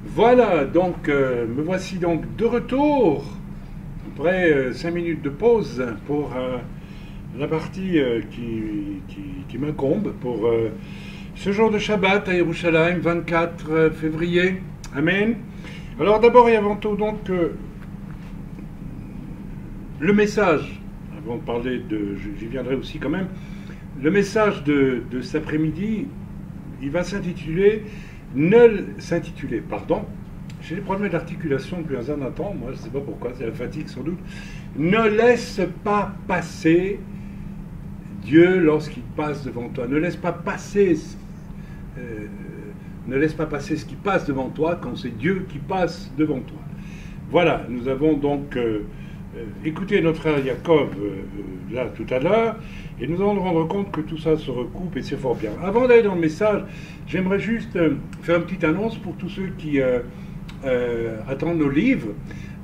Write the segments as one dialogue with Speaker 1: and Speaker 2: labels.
Speaker 1: Voilà, donc me voici donc de retour après 5 minutes de pause pour la partie qui m'incombe pour ce jour de Shabbat à Yerushalayim, 24 février. Amen. Alors d'abord et avant tout donc le message, avant de parler de, j'y viendrai aussi quand même, le message de cet après-midi, il va s'intituler j'ai des problèmes d'articulation depuis un certain temps, moi je ne sais pas pourquoi, c'est la fatigue sans doute. Ne laisse pas passer Dieu lorsqu'il passe devant toi. Ne laisse pas passer ce qui passe devant toi quand c'est Dieu qui passe devant toi. Voilà, nous avons donc écouté notre frère Yaakov là tout à l'heure, et nous allons nous rendre compte que tout ça se recoupe et c'est fort bien. Avant d'aller dans le message, j'aimerais juste faire une petite annonce pour tous ceux qui attendent nos livres.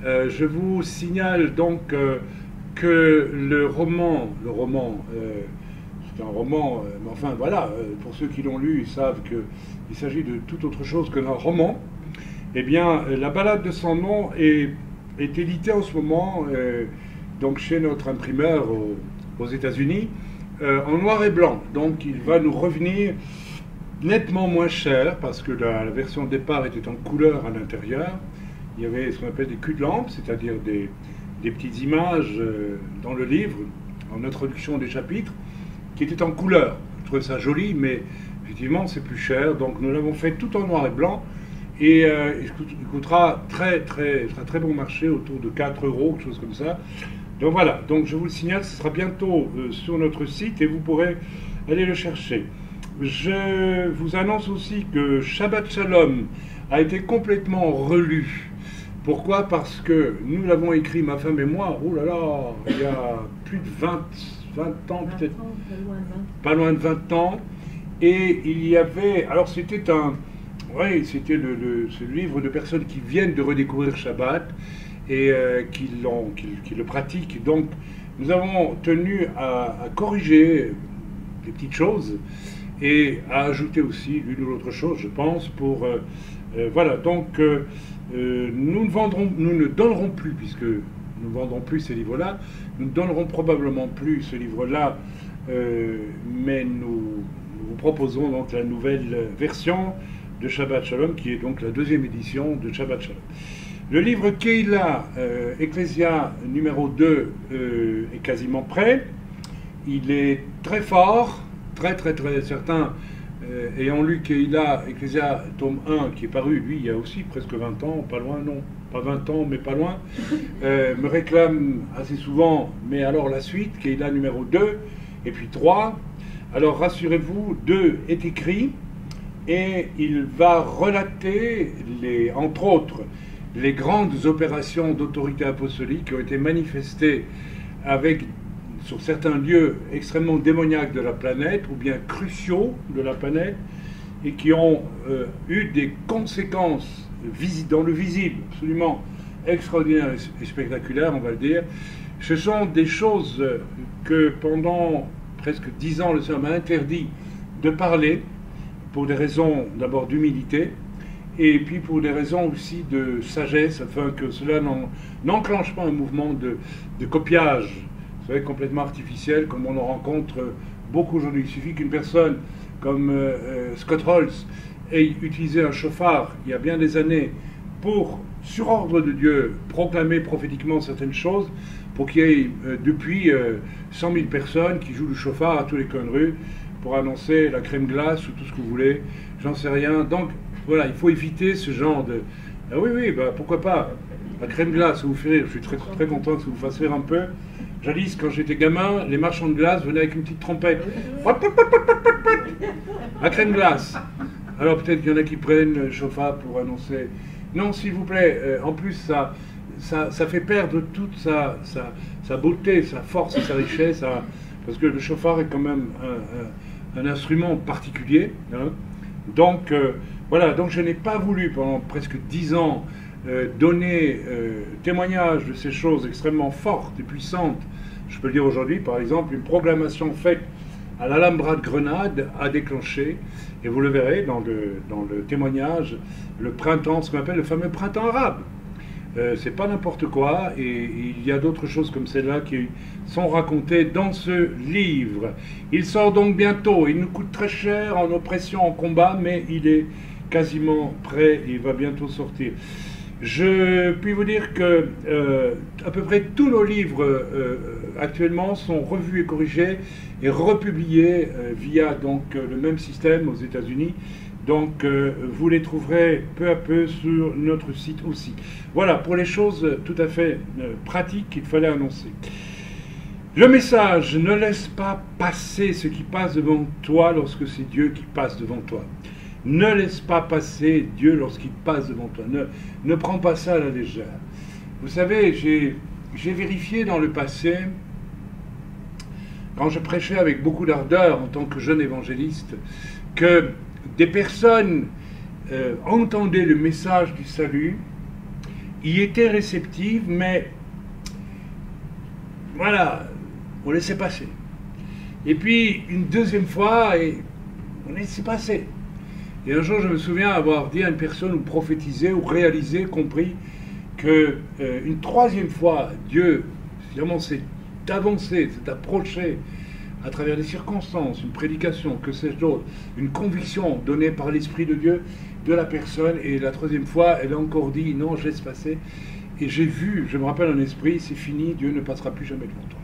Speaker 1: Je vous signale donc que le roman, c'est un roman, mais enfin voilà, pour ceux qui l'ont lu, ils savent qu'il s'agit de tout autre chose que d'un roman. Eh bien, la balade de son nom est éditée en ce moment donc chez notre imprimeur aux États-Unis en noir et blanc. Donc il va nous revenir nettement moins cher parce que la version de départ était en couleur à l'intérieur. Il y avait ce qu'on appelle des culs de lampe, c'est-à-dire des petites images dans le livre, en introduction des chapitres, qui étaient en couleur. Je trouvais ça joli, mais effectivement c'est plus cher. Donc nous l'avons fait tout en noir et blanc. Et il coûtera très bon marché, autour de 4 €, quelque chose comme ça. Donc voilà, donc je vous le signale, ce sera bientôt sur notre site et vous pourrez aller le chercher. Je vous annonce aussi que Shabbat Shalom a été complètement relu. Pourquoi? Parce que nous l'avons écrit, ma femme et moi, oh là là, il y a plus de 20 ans, peut-être pas loin de 20 ans. Et il y avait, alors c'était c'était ce livre de personnes qui viennent de redécouvrir Shabbat et qui le pratiquent. Donc nous avons tenu à corriger des petites choses et à ajouter aussi l'une ou l'autre chose, je pense, pour voilà. Donc nous ne donnerons plus, puisque nous ne vendons plus ces livres-là, nous ne donnerons probablement plus ce livre-là, mais nous vous proposons donc la nouvelle version de Shabbat Shalom, qui est donc la deuxième édition de Shabbat Shalom. Le livre Keilah, Ecclésia numéro 2, est quasiment prêt. Il est très fort, très certains ayant lu Keilah, Ecclésia tome 1, qui est paru, lui, il y a aussi presque 20 ans, pas loin, non, pas 20 ans, mais pas loin, me réclame assez souvent, mais alors la suite, Keilah numéro 2, et puis 3. Alors rassurez-vous, 2 est écrit, et il va relater, entre autres, les grandes opérations d'autorité apostolique qui ont été manifestées sur certains lieux extrêmement démoniaques de la planète, ou bien cruciaux de la planète, et qui ont eu des conséquences dans le visible, absolument extraordinaires et spectaculaires, on va le dire. Ce sont des choses que pendant presque 10 ans, le Seigneur m'a interdit de parler, pour des raisons d'abord d'humilité, et puis pour des raisons aussi de sagesse, afin que cela n'enclenche pas un mouvement de copiage, vous savez, complètement artificiel, comme on en rencontre beaucoup aujourd'hui. Il suffit qu'une personne comme Scott Holz ait utilisé un chauffard il y a bien des années pour, sur ordre de Dieu, proclamer prophétiquement certaines choses, pour qu'il y ait depuis 100 000 personnes qui jouent du chauffard à tous les coins de rue pour annoncer la crème glace ou tout ce que vous voulez, j'en sais rien. Donc voilà, il faut éviter ce genre de... Ah oui, bah, pourquoi pas, la crème glace, ça vous fait rire, je suis très content que ça vous fasse rire un peu. Jadis, quand j'étais gamin, les marchands de glace venaient avec une petite trompette. La crème glace. Alors peut-être qu'il y en a qui prennent le chauffard pour annoncer... Non, s'il vous plaît, en plus ça fait perdre toute sa beauté, sa force et sa richesse, parce que le chauffard est quand même un instrument particulier. Hein. Donc voilà, donc je n'ai pas voulu pendant presque 10 ans donner témoignage de ces choses extrêmement fortes et puissantes. Je peux le dire aujourd'hui, par exemple, une proclamation faite à l'Alhambra de Grenade a déclenché, et vous le verrez dans le témoignage, le printemps, ce qu'on appelle le fameux printemps arabe. C'est pas n'importe quoi, et il y a d'autres choses comme celle-là qui sont racontées dans ce livre. Il sort donc bientôt, il nous coûte très cher en oppression, en combat, mais il est quasiment prêt, il va bientôt sortir. Je puis vous dire que à peu près tous nos livres actuellement sont revus et corrigés et republiés via donc le même système aux États-Unis. Donc vous les trouverez peu à peu sur notre site aussi. Voilà pour les choses tout à fait pratiques qu'il fallait annoncer. Le message: ne laisse pas passer ce qui passe devant toi lorsque c'est Dieu qui passe devant toi. Ne laisse pas passer Dieu lorsqu'il passe devant toi. Ne prends pas ça à la légère. Vous savez, j'ai vérifié dans le passé, quand je prêchais avec beaucoup d'ardeur en tant que jeune évangéliste, que des personnes entendaient le message du salut, y étaient réceptives, mais voilà, on laissait passer. Et puis, une deuxième fois, et on laissait passer. Et un jour, je me souviens avoir dit à une personne, ou prophétisé, ou réalisé, compris, qu'une troisième fois, Dieu, finalement, s'est avancé, s'est approché à travers des circonstances, une prédication, que sais-je d'autre, une conviction donnée par l'Esprit de Dieu de la personne, et la troisième fois, elle a encore dit, non, je laisse passer. Et j'ai vu, je me rappelle en esprit, c'est fini, Dieu ne passera plus jamais devant toi.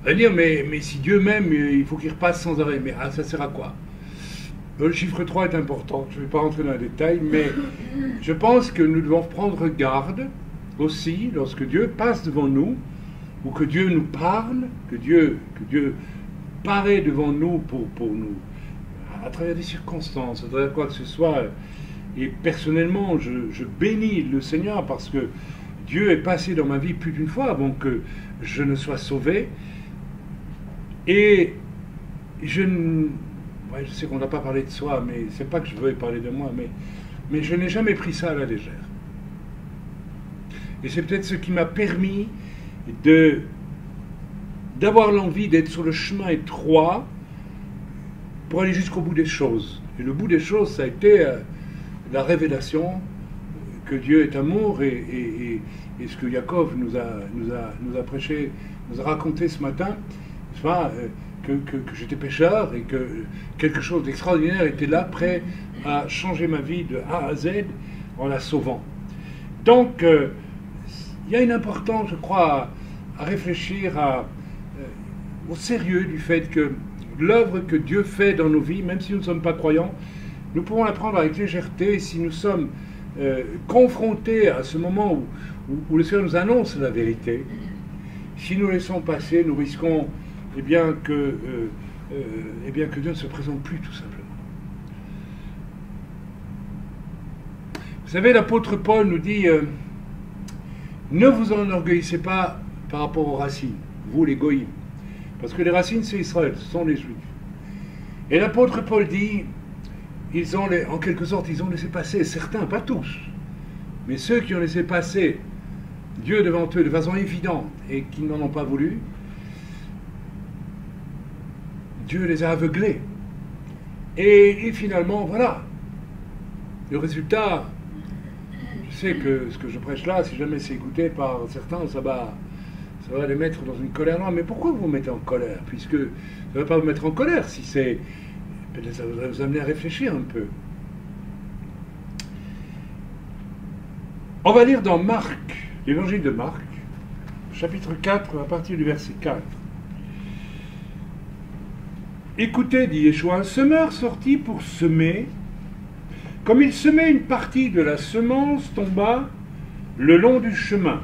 Speaker 1: À dire, mais si Dieu m'aime, il faut qu'il repasse sans arrêt. Mais ça sert à quoi? Le chiffre 3 est important, je ne vais pas rentrer dans les détails, mais je pense que nous devons prendre garde aussi lorsque Dieu passe devant nous, ou que Dieu nous parle, que Dieu paraît devant nous pour nous, à travers des circonstances, à travers quoi que ce soit. Et personnellement, je bénis le Seigneur parce que Dieu est passé dans ma vie plus d'une fois avant que je ne sois sauvé. Et je sais qu'on n'a pas parlé de soi, mais c'est pas que je veux parler de moi, mais je n'ai jamais pris ça à la légère. Et c'est peut-être ce qui m'a permis d'avoir l'envie d'être sur le chemin étroit pour aller jusqu'au bout des choses. Et le bout des choses, ça a été la révélation que Dieu est amour, et ce que Jacob nous a prêché, nous a raconté ce matin, que j'étais pécheur et que quelque chose d'extraordinaire était là, prêt à changer ma vie de A à Z en la sauvant. Donc, il y a une importance, je crois, à réfléchir au sérieux du fait que l'œuvre que Dieu fait dans nos vies, même si nous ne sommes pas croyants, nous pouvons la prendre avec légèreté si nous sommes confrontés à ce moment où le Seigneur nous annonce la vérité. Si nous laissons passer, nous risquons que Dieu ne se présente plus, tout simplement. Vous savez, l'apôtre Paul nous dit ne vous enorgueillissez pas par rapport aux racines, vous les goïms, parce que les racines c'est Israël, ce sont les Juifs. Et l'apôtre Paul dit en quelque sorte, ils ont laissé passer, certains, pas tous, mais ceux qui ont laissé passer Dieu devant eux de façon évidente et qui n'en ont pas voulu, Dieu les a aveuglés. Et finalement, voilà. Le résultat, je sais que ce que je prêche là, si jamais c'est écouté par certains, ça va les mettre dans une colère. Non, mais pourquoi vous vous mettez en colère? Puisque ça ne va pas vous mettre en colère, si c'est... Peut-être ça va vous amener à réfléchir un peu. On va lire dans Marc, l'évangile de Marc, chapitre 4, à partir du verset 4. Écoutez, dit Yeshua, un semeur sortit pour semer. Comme il semait, une partie de la semence tomba le long du chemin.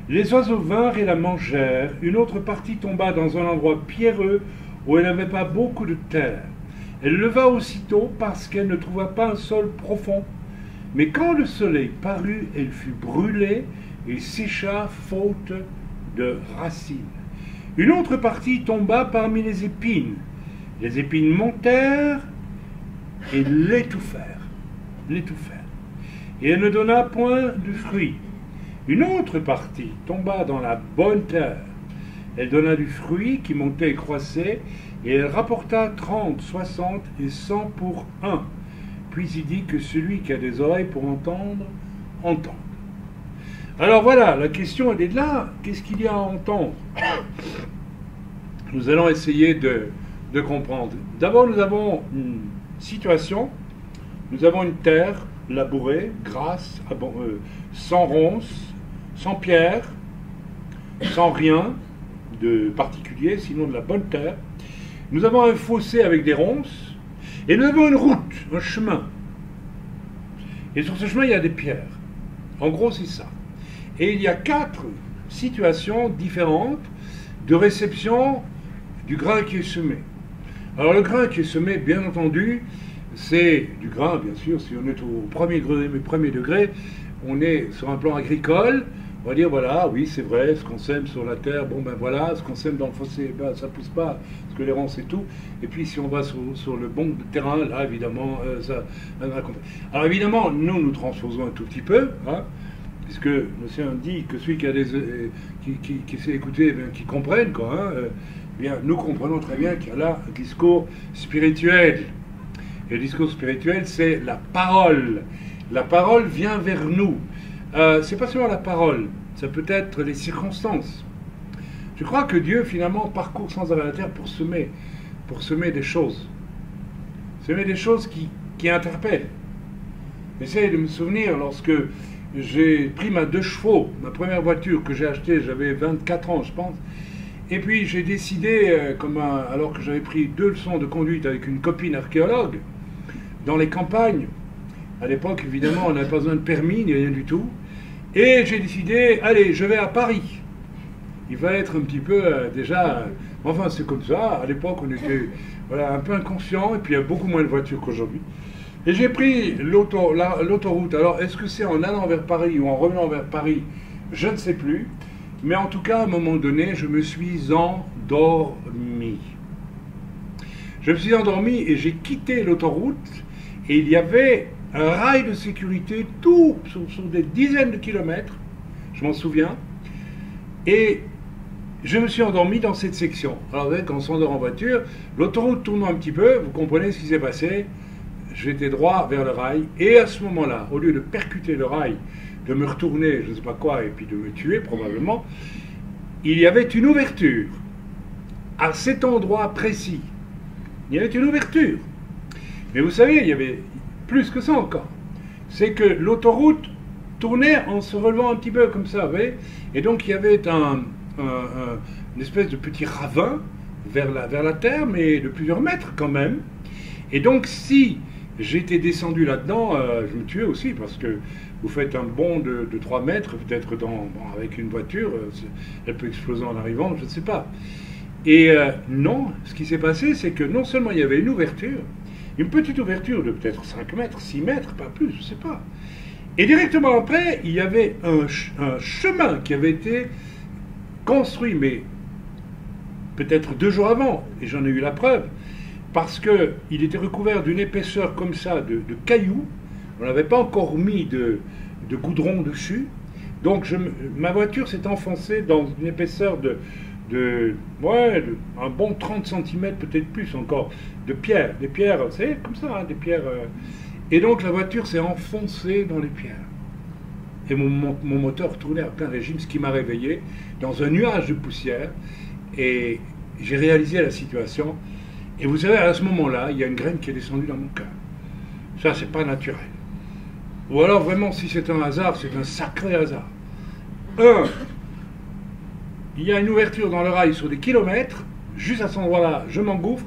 Speaker 1: Les oiseaux vinrent et la mangèrent. Une autre partie tomba dans un endroit pierreux où elle n'avait pas beaucoup de terre. Elle leva aussitôt parce qu'elle ne trouva pas un sol profond. Mais quand le soleil parut, elle fut brûlée et sécha faute de racines. Une autre partie tomba parmi les épines. Les épines montèrent et l'étouffèrent. Et elle ne donna point de fruits. Une autre partie tomba dans la bonne terre. Elle donna du fruit qui montait et croissait, et elle rapporta 30, 60 et 100 pour un. Puis il dit que celui qui a des oreilles pour entendre, entende. Alors voilà, la question elle est là. Qu'est-ce qu'il y a à entendre? Nous allons essayer de comprendre. D'abord, nous avons une situation. Nous avons une terre labourée, grasse, sans ronces, sans pierre, sans rien de particulier, sinon de la bonne terre. Nous avons un fossé avec des ronces, et nous avons une route, un chemin. Et sur ce chemin, il y a des pierres. En gros, c'est ça. Et il y a 4 situations différentes de réception du grain qui est semé. Alors le grain qui est semé, bien entendu, c'est du grain, bien sûr, si on est au premier degré, on est sur un plan agricole, on va dire, voilà, oui, c'est vrai, ce qu'on sème sur la terre, bon ben voilà, ce qu'on sème dans le fossé, ben, ça pousse pas, parce que les ronces c'est tout. Et puis si on va sur le bon terrain, là, évidemment, ça... Alors évidemment, nous transposons un tout petit peu, hein, puisque monsieur dit que celui qui a qui sait écouter, bien, qui comprenne, quoi, hein, bien, nous comprenons très bien qu'il y a là un discours spirituel. Et le discours spirituel, c'est la parole. La parole vient vers nous. C'est pas seulement la parole, ça peut être les circonstances. Je crois que Dieu, finalement, parcourt sans arrêt la terre pour semer des choses. Semer des choses qui interpellent. J'essaie de me souvenir, lorsque j'ai pris ma 2 chevaux, ma première voiture que j'ai achetée, j'avais 24 ans, je pense, et puis j'ai décidé, alors que j'avais pris 2 leçons de conduite avec une copine archéologue, dans les campagnes. À l'époque, évidemment, on n'avait pas besoin de permis, ni rien du tout. Et j'ai décidé, allez, je vais à Paris. Il fallait être un petit peu, déjà... Enfin, c'est comme ça. À l'époque, on était un peu inconscient, et puis il y a beaucoup moins de voitures qu'aujourd'hui. Et j'ai pris l'autoroute. Alors, est-ce que c'est en allant vers Paris ou en revenant vers Paris? Je ne sais plus. Mais en tout cas, à un moment donné, je me suis endormi. Je me suis endormi et j'ai quitté l'autoroute. Et il y avait un rail de sécurité tout sur des dizaines de kilomètres, je m'en souviens, et je me suis endormi dans cette section. Alors quand on s'endort en voiture, l'autoroute tourne un petit peu, vous comprenez ce qui s'est passé, j'étais droit vers le rail, et à ce moment-là, au lieu de percuter le rail, de me retourner, je ne sais pas quoi, et puis de me tuer probablement, il y avait une ouverture, à cet endroit précis. Il y avait une ouverture. Mais vous savez, il y avait plus que ça encore. C'est que l'autoroute tournait en se relevant un petit peu comme ça, vous voyez. Et donc il y avait une espèce de petit ravin vers la terre, mais de plusieurs mètres quand même. Et donc si j'étais descendu là-dedans, je me tuais aussi, parce que vous faites un bond de 3 mètres, peut-être avec une voiture, elle peut exploser en arrivant, je ne sais pas. Et non, ce qui s'est passé, c'est que non seulement il y avait une ouverture, une petite ouverture de peut-être 5 mètres, 6 mètres, pas plus, je ne sais pas. Et directement après, il y avait un chemin qui avait été construit, mais peut-être 2 jours avant, et j'en ai eu la preuve, parce qu'il était recouvert d'une épaisseur comme ça, de cailloux. On n'avait pas encore mis de goudron dessus. Donc ma voiture s'est enfoncée dans une épaisseur un bon 30 cm, peut-être plus encore, de pierres. Des pierres, c'est comme ça, hein, des pierres. Et donc la voiture s'est enfoncée dans les pierres. Et mon moteur tournait à plein régime, ce qui m'a réveillé dans un nuage de poussière. Et j'ai réalisé la situation. Et vous savez, à ce moment-là, il y a une graine qui est descendue dans mon cœur. Ça, c'est pas naturel. Ou alors, vraiment, si c'est un hasard, c'est un sacré hasard. Il y a une ouverture dans le rail sur des kilomètres. Juste à cet endroit-là, je m'engouffre.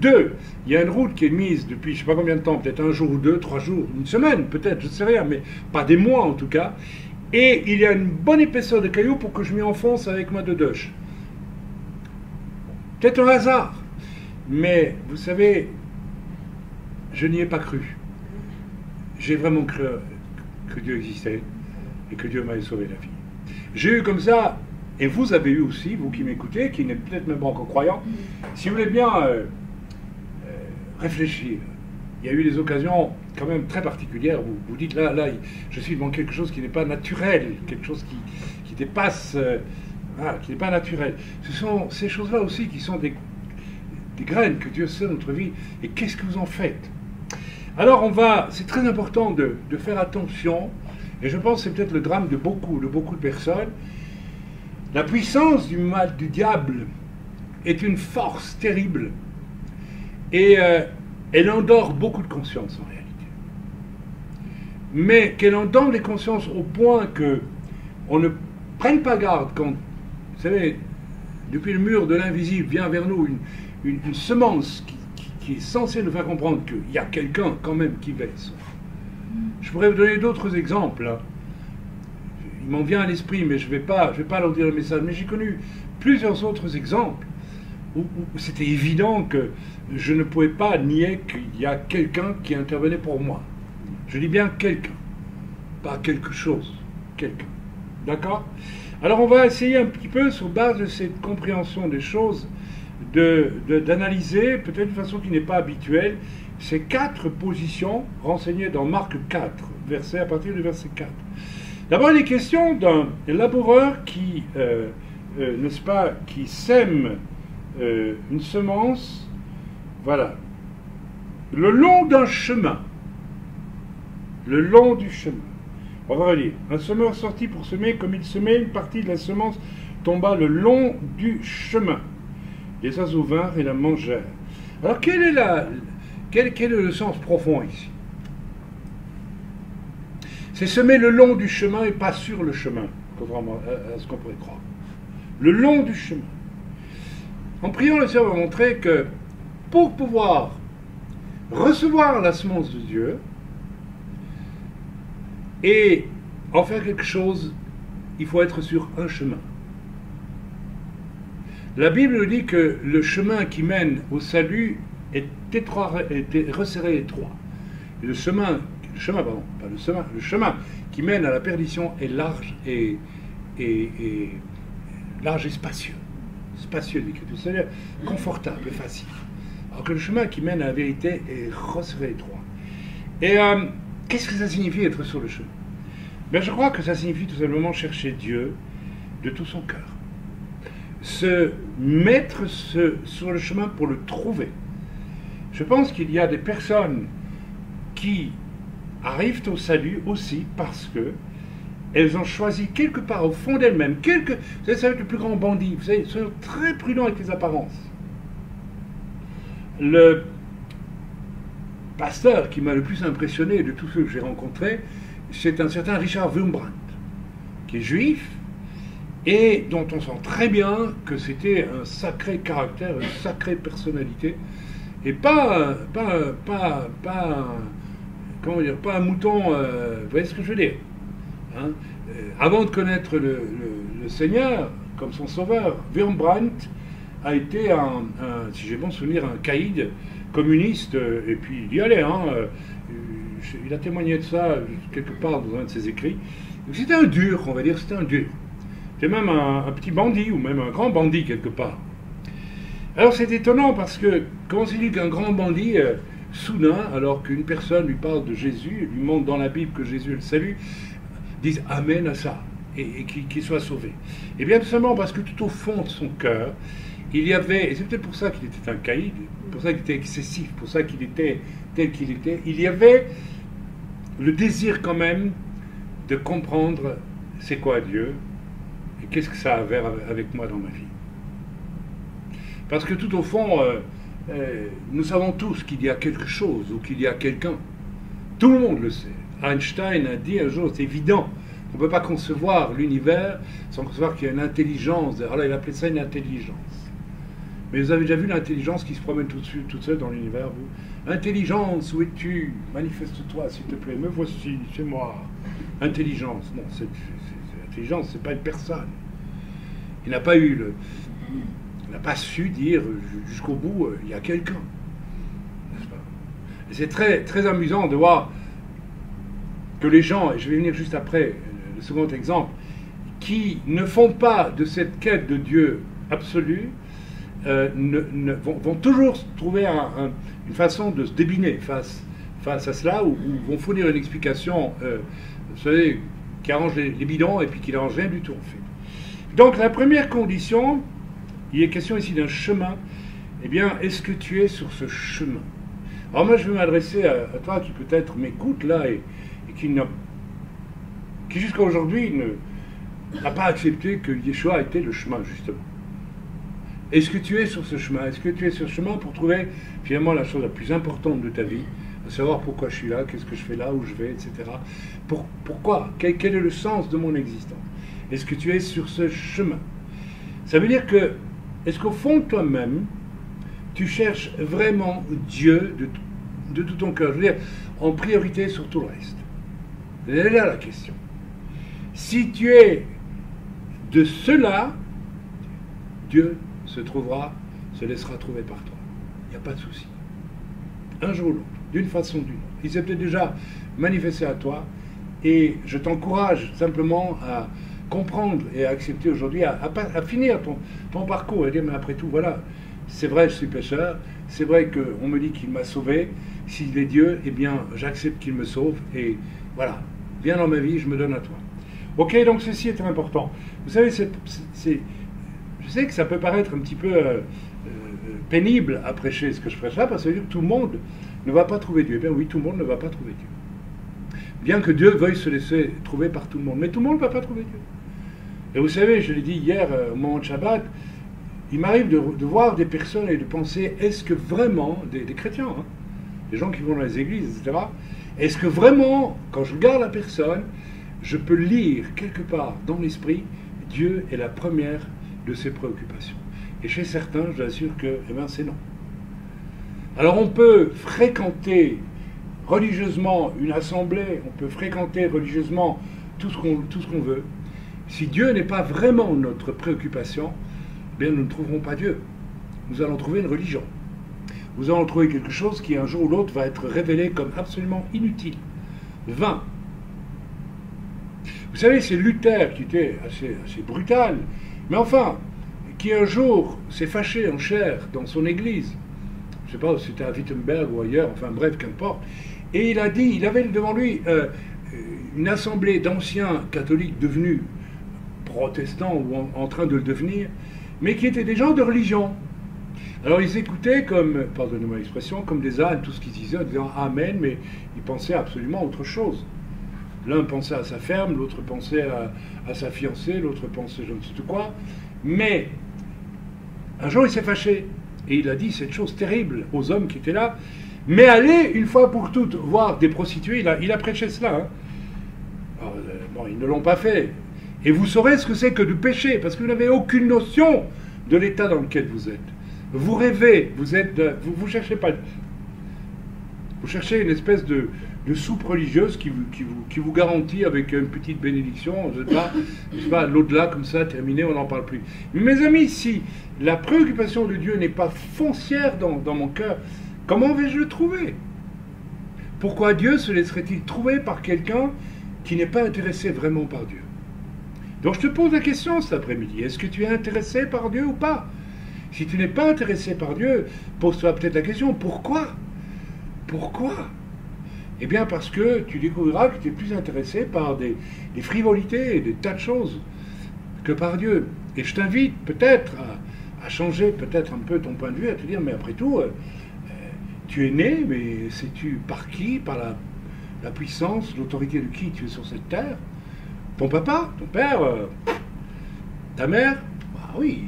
Speaker 1: 2, il y a une route qui est mise depuis je ne sais pas combien de temps, peut-être 1 jour ou 2, 3 jours, une semaine peut-être, je ne sais rien, mais pas des mois en tout cas. Et il y a une bonne épaisseur de cailloux pour que je m'y enfonce avec ma dedoche. Peut-être un hasard. Mais vous savez, je n'y ai pas cru. J'ai vraiment cru que Dieu existait et que Dieu m'avait sauvé la vie. J'ai eu comme ça, et vous avez eu aussi, vous qui m'écoutez, qui n'êtes peut-être même pas encore croyant, si vous voulez bien réfléchir. Il y a eu des occasions quand même très particulières où vous dites là, je suis devant quelque chose qui n'est pas naturel, quelque chose qui dépasse Voilà, qui n'est pas naturel. Ce sont ces choses-là aussi qui sont des graines que Dieu sème dans notre vie. Et qu'est-ce que vous en faites? Alors c'est très important de faire attention, et je pense que c'est peut-être le drame de beaucoup de personnes. La puissance du mal, du diable, est une force terrible, et elle endort beaucoup de consciences en réalité. Mais qu'elle endort les consciences au point que on ne prenne pas garde quand, vous savez, depuis le mur de l'invisible vient vers nous une semence qui est censée nous faire comprendre qu'il y a quelqu'un quand même qui veille. Je pourrais vous donner d'autres exemples. Hein. Il m'en vient à l'esprit, mais je vais pas leur dire le message. Mais j'ai connu plusieurs autres exemples où c'était évident que je ne pouvais pas nier qu'il y a quelqu'un qui intervenait pour moi. Je dis bien quelqu'un, pas quelque chose, quelqu'un. D'accord? Alors on va essayer un petit peu, sur base de cette compréhension des choses, d'analyser, peut-être de façon qui n'est pas habituelle, ces 4 positions renseignées dans Marc 4, à partir du verset 4. D'abord, il est question d'un laboureur qui, n'est-ce pas, qui sème une semence, voilà, le long d'un chemin. Le long du chemin. On va relire. Un semeur sortit pour semer, comme il semait, une partie de la semence tomba le long du chemin. Les oiseaux vinrent et la mangèrent. Alors, quel est le sens profond ici? C'est semer le long du chemin et pas sur le chemin, contrairement à ce qu'on pourrait croire. Le long du chemin. En priant, le Seigneur va montrer que pour pouvoir recevoir la semence de Dieu et en faire quelque chose, il faut être sur un chemin. La Bible nous dit que le chemin qui mène au salut est resserré étroit. Et le chemin qui mène à la perdition est large et spacieux. Spacieux, l'Écriture, c'est-à-dire confortable et facile. Alors que le chemin qui mène à la vérité est resserré étroit. Et qu'est-ce que ça signifie être sur le chemin? Ben, je crois que ça signifie tout simplement chercher Dieu de tout son cœur. Se mettre sur le chemin pour le trouver. Je pense qu'il y a des personnes qui arrivent au salut aussi parce que elles ont choisi quelque part au fond d'elles-mêmes, vous savez, ça va être le plus grand bandit, vous savez, soyons très prudents avec les apparences. Le pasteur qui m'a le plus impressionné de tous ceux que j'ai rencontrés, c'est un certain Richard Wurmbrand, qui est juif, et dont on sent très bien que c'était un sacré caractère, une sacrée personnalité, et pas un mouton, vous voyez ce que je veux dire, hein? Avant de connaître le Seigneur comme son sauveur, Wurmbrand a été si j'ai bon souvenir, un caïd communiste, et puis il y allait, hein, il a témoigné de ça quelque part dans un de ses écrits. C'était un dur, on va dire, c'était un dur. C'était même un petit bandit, ou même un grand bandit quelque part. Alors c'est étonnant parce que, comment c'est dit qu'un grand bandit, soudain, alors qu'une personne lui parle de Jésus, lui montre dans la Bible que Jésus est le salut, dise Amen à ça, et qu'il soit sauvé. Et bien tout simplement parce que tout au fond de son cœur, il y avait, et c'est peut-être pour ça qu'il était un caïd, pour ça qu'il était excessif, pour ça qu'il était tel qu'il était, il y avait le désir quand même de comprendre c'est quoi Dieu, et qu'est-ce que ça a à faire avec moi dans ma vie. Parce que tout au fond, nous savons tous qu'il y a quelque chose, ou qu'il y a quelqu'un. Tout le monde le sait. Einstein a dit un jour, c'est évident, on ne peut pas concevoir l'univers sans concevoir qu'il y a une intelligence. Alors là, il appelait ça une intelligence. Mais vous avez déjà vu l'intelligence qui se promène toute seule dans l'univers, vous? Intelligence, où es-tu? Manifeste-toi, s'il te plaît. Me voici, c'est moi. Intelligence. Non, l'intelligence, c'est pas une personne. Il n'a pas su dire jusqu'au bout, il y a quelqu'un. N'est-ce pas? Et c'est très, très amusant de voir que les gens, et je vais venir juste après, le second exemple, qui ne font pas de cette quête de Dieu absolue, vont toujours trouver une façon de se débiner face à cela, ou vont fournir une explication, vous savez, qui arrange les bidons et puis qui n'arrange rien du tout, en fait. Donc la première condition, il est question ici d'un chemin, eh bien, est-ce que tu es sur ce chemin? Alors moi, je veux m'adresser à toi qui peut-être m'écoute là et qui jusqu'à aujourd'hui n'a pas accepté que Yeshua était le chemin, justement. Est-ce que tu es sur ce chemin? Est-ce que tu es sur ce chemin pour trouver finalement la chose la plus importante de ta vie, à savoir pourquoi je suis là, qu'est-ce que je fais là, où je vais, etc. Pourquoi? Quel est le sens de mon existence? Est-ce que tu es sur ce chemin? Ça veut dire que, est-ce qu'au fond de toi-même, tu cherches vraiment Dieu de tout ton cœur? Je veux dire, en priorité sur tout le reste. C'est là la question. Si tu es de cela, Dieu se laissera trouver par toi. Il n'y a pas de souci. Un jour ou l'autre, d'une façon ou d'une autre. Il s'est peut-être déjà manifesté à toi, et je t'encourage simplement à comprendre et à accepter aujourd'hui, à finir ton parcours, et dire, mais après tout, voilà, c'est vrai, je suis pécheur, c'est vrai qu'on me dit qu'il m'a sauvé, s'il est Dieu, eh bien, j'accepte qu'il me sauve, et voilà, viens dans ma vie, je me donne à toi. Ok, donc ceci est important. Vous savez, je sais que ça peut paraître un petit peu pénible à prêcher ce que je prêche là, parce que ça veut dire que tout le monde ne va pas trouver Dieu. Eh bien oui, tout le monde ne va pas trouver Dieu. Bien que Dieu veuille se laisser trouver par tout le monde, mais tout le monde ne va pas trouver Dieu. Et vous savez, je l'ai dit hier au moment de Shabbat, il m'arrive de voir des personnes et de penser, est-ce que vraiment, des chrétiens, hein, des gens qui vont dans les églises, etc., est-ce que vraiment, quand je regarde la personne, je peux lire quelque part dans l'esprit, Dieu est la première de ses préoccupations. Et chez certains, je vous assure que c'est non. Alors on peut fréquenter religieusement une assemblée, on peut fréquenter religieusement tout ce qu'on veut. Si Dieu n'est pas vraiment notre préoccupation, eh bien nous ne trouverons pas Dieu. Nous allons trouver une religion. Nous allons trouver quelque chose qui un jour ou l'autre va être révélé comme absolument inutile, vain. Vous savez, c'est Luther qui était assez brutal, mais enfin, qui un jour s'est fâché en chair dans son église, je ne sais pas si c'était à Wittenberg ou ailleurs, enfin bref, qu'importe, et il a dit, il avait devant lui une assemblée d'anciens catholiques devenus protestants ou en train de le devenir, mais qui étaient des gens de religion. Alors ils écoutaient comme, pardonnez-moi l'expression, comme des ânes, tout ce qu'ils disaient en disant Amen, mais ils pensaient absolument à autre chose. L'un pensait à sa ferme, l'autre pensait à sa fiancée, l'autre pensait je ne sais quoi. Mais un jour il s'est fâché et il a dit cette chose terrible aux hommes qui étaient là. Mais allez une fois pour toutes voir des prostituées, il a prêché cela. Hein. Alors, bon, ils ne l'ont pas fait. Et vous saurez ce que c'est que du péché, parce que vous n'avez aucune notion de l'état dans lequel vous êtes. Vous rêvez, vous cherchez pas. Vous cherchez une espèce de soupe religieuse qui vous garantit avec une petite bénédiction, je sais pas, l'au-delà comme ça, terminé, on n'en parle plus. Mais mes amis, si la préoccupation de Dieu n'est pas foncière dans mon cœur, comment vais-je le trouver? Pourquoi Dieu se laisserait-il trouver par quelqu'un qui n'est pas intéressé vraiment par Dieu? Donc je te pose la question cet après-midi, est-ce que tu es intéressé par Dieu ou pas? Si tu n'es pas intéressé par Dieu, pose-toi peut-être la question, pourquoi? Pourquoi? Eh bien parce que tu découvriras que tu es plus intéressé par des frivolités et des tas de choses que par Dieu. Et je t'invite peut-être à changer peut-être un peu ton point de vue, à te dire, mais après tout, tu es né, mais sais-tu par qui? Par la puissance, l'autorité de qui tu es sur cette terre? Ton papa, ton père, ta mère? Bah oui,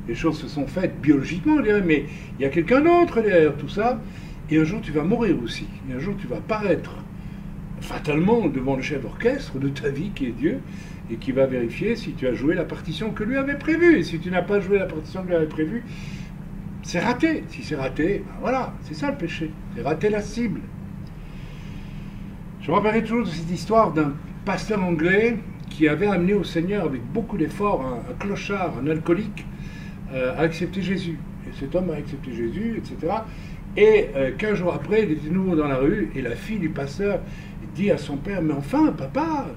Speaker 1: les choses se sont faites biologiquement, je dirais, mais il y a quelqu'un d'autre derrière tout ça. Et un jour, tu vas mourir aussi. Et un jour, tu vas paraître fatalement devant le chef d'orchestre de ta vie, qui est Dieu, et qui va vérifier si tu as joué la partition que lui avait prévue. Et si tu n'as pas joué la partition que lui avait prévue, c'est raté. Si c'est raté, ben voilà, c'est ça le péché. C'est rater la cible. Je me rappellerai toujours de cette histoire d'un pasteur anglais qui avait amené au Seigneur, avec beaucoup d'efforts, un clochard, un alcoolique, à accepter Jésus. Et cet homme a accepté Jésus, etc., et 15 jours après, il était de nouveau dans la rue, et la fille du pasteur dit à son père, mais enfin, papa,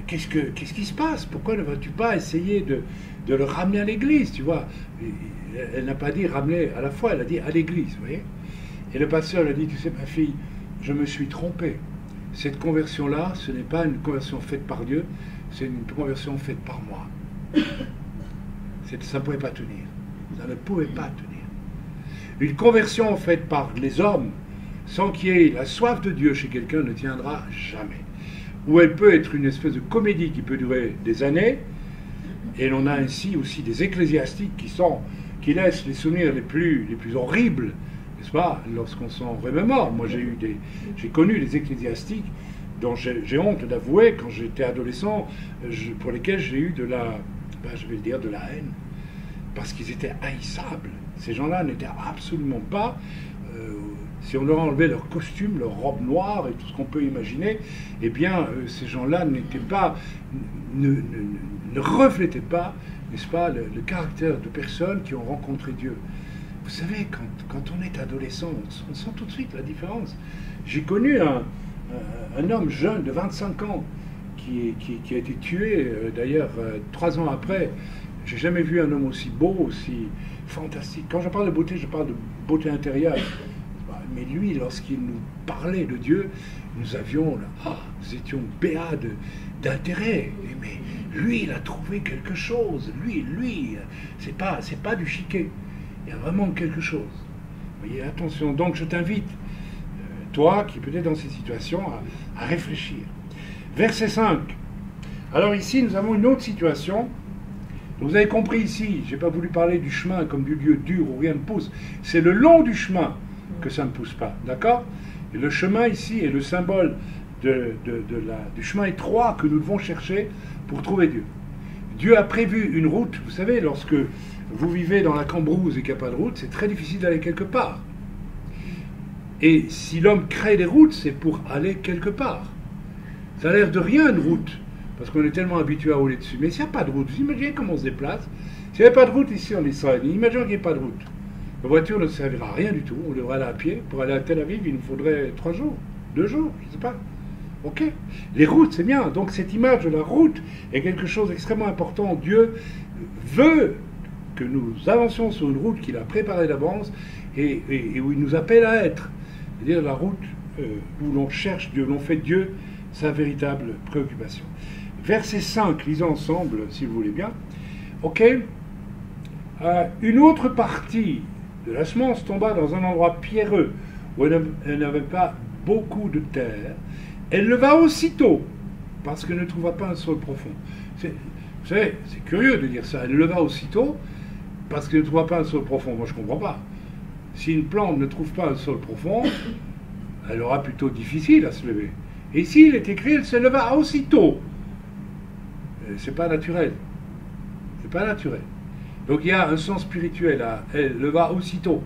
Speaker 1: qu'est-ce qui se passe? Pourquoi ne vas-tu pas essayer de le ramener à l'église, tu vois? Elle n'a pas dit ramener à la fois, elle a dit à l'église, vous voyez? Et le pasteur lui a dit, tu sais, ma fille, je me suis trompé. Cette conversion-là, ce n'est pas une conversion faite par Dieu, c'est une conversion faite par moi. Ça ne pouvait pas tenir. Ça ne pouvait pas tenir. Une conversion faite par les hommes, sans qu'il y ait la soif de Dieu chez quelqu'un, ne tiendra jamais. Ou elle peut être une espèce de comédie qui peut durer des années, et l'on a ainsi aussi des ecclésiastiques qui laissent les souvenirs les plus horribles, n'est-ce pas, lorsqu'on s'en remémore. Moi, j'ai connu des ecclésiastiques dont j'ai honte d'avouer, quand j'étais adolescent, pour lesquels j'ai eu de la haine, parce qu'ils étaient haïssables. Ces gens-là n'étaient absolument pas, si on leur enlevait leur costume, leur robe noire et tout ce qu'on peut imaginer, eh bien, ces gens-là n'étaient pas, ne reflétaient pas, n'est-ce pas, le caractère de personnes qui ont rencontré Dieu. Vous savez, quand on est adolescent, on sent tout de suite la différence. J'ai connu un homme jeune de 25 ans qui a été tué, d'ailleurs, 3 ans après. J'ai jamais vu un homme aussi beau, aussi fantastique. Quand je parle de beauté, je parle de beauté intérieure. Mais lui, lorsqu'il nous parlait de Dieu, nous étions béats d'intérêt. Mais lui, il a trouvé quelque chose. Lui, c'est pas du chiquet. Il y a vraiment quelque chose. Vous voyez, attention. Donc, je t'invite, toi, qui peut-être dans cette situation, à réfléchir. Verset 5. Alors ici, nous avons une autre situation. Vous avez compris ici, je n'ai pas voulu parler du chemin comme du lieu dur où rien ne pousse. C'est le long du chemin que ça ne pousse pas, d'accord? Et le chemin ici est le symbole du chemin étroit que nous devons chercher pour trouver Dieu. Dieu a prévu une route. Vous savez, lorsque vous vivez dans la cambrouse et qu'il n'y a pas de route, c'est très difficile d'aller quelque part. Et si l'homme crée des routes, c'est pour aller quelque part. Ça a l'air de rien, une route, parce qu'on est tellement habitué à rouler dessus. Mais s'il n'y a pas de route, vous imaginez comment on se déplace? S'il n'y avait pas de route ici en Israël, imaginons qu'il n'y ait pas de route. La voiture ne servira à rien du tout. On devrait aller à pied. Pour aller à Tel Aviv, il nous faudrait 3 jours, 2 jours, je ne sais pas. Ok. Les routes, c'est bien. Donc cette image de la route est quelque chose d'extrêmement important. Dieu veut que nous avancions sur une route qu'il a préparée d'avance et où il nous appelle à être. C'est-à-dire la route où l'on cherche Dieu, l'on fait de Dieu sa véritable préoccupation. Verset 5, lisons ensemble, si vous voulez bien. Ok. Une autre partie de la semence tomba dans un endroit pierreux où elle n'avait pas beaucoup de terre. Elle leva aussitôt parce qu'elle ne trouva pas un sol profond. Vous savez, c'est curieux de dire ça. Elle leva aussitôt parce qu'elle ne trouva pas un sol profond. Moi, je ne comprends pas. Si une plante ne trouve pas un sol profond, elle aura plutôt difficile à se lever. Et ici, il est écrit, elle se leva aussitôt. C'est pas naturel. C'est pas naturel. Donc il y a un sens spirituel à elle leva aussitôt.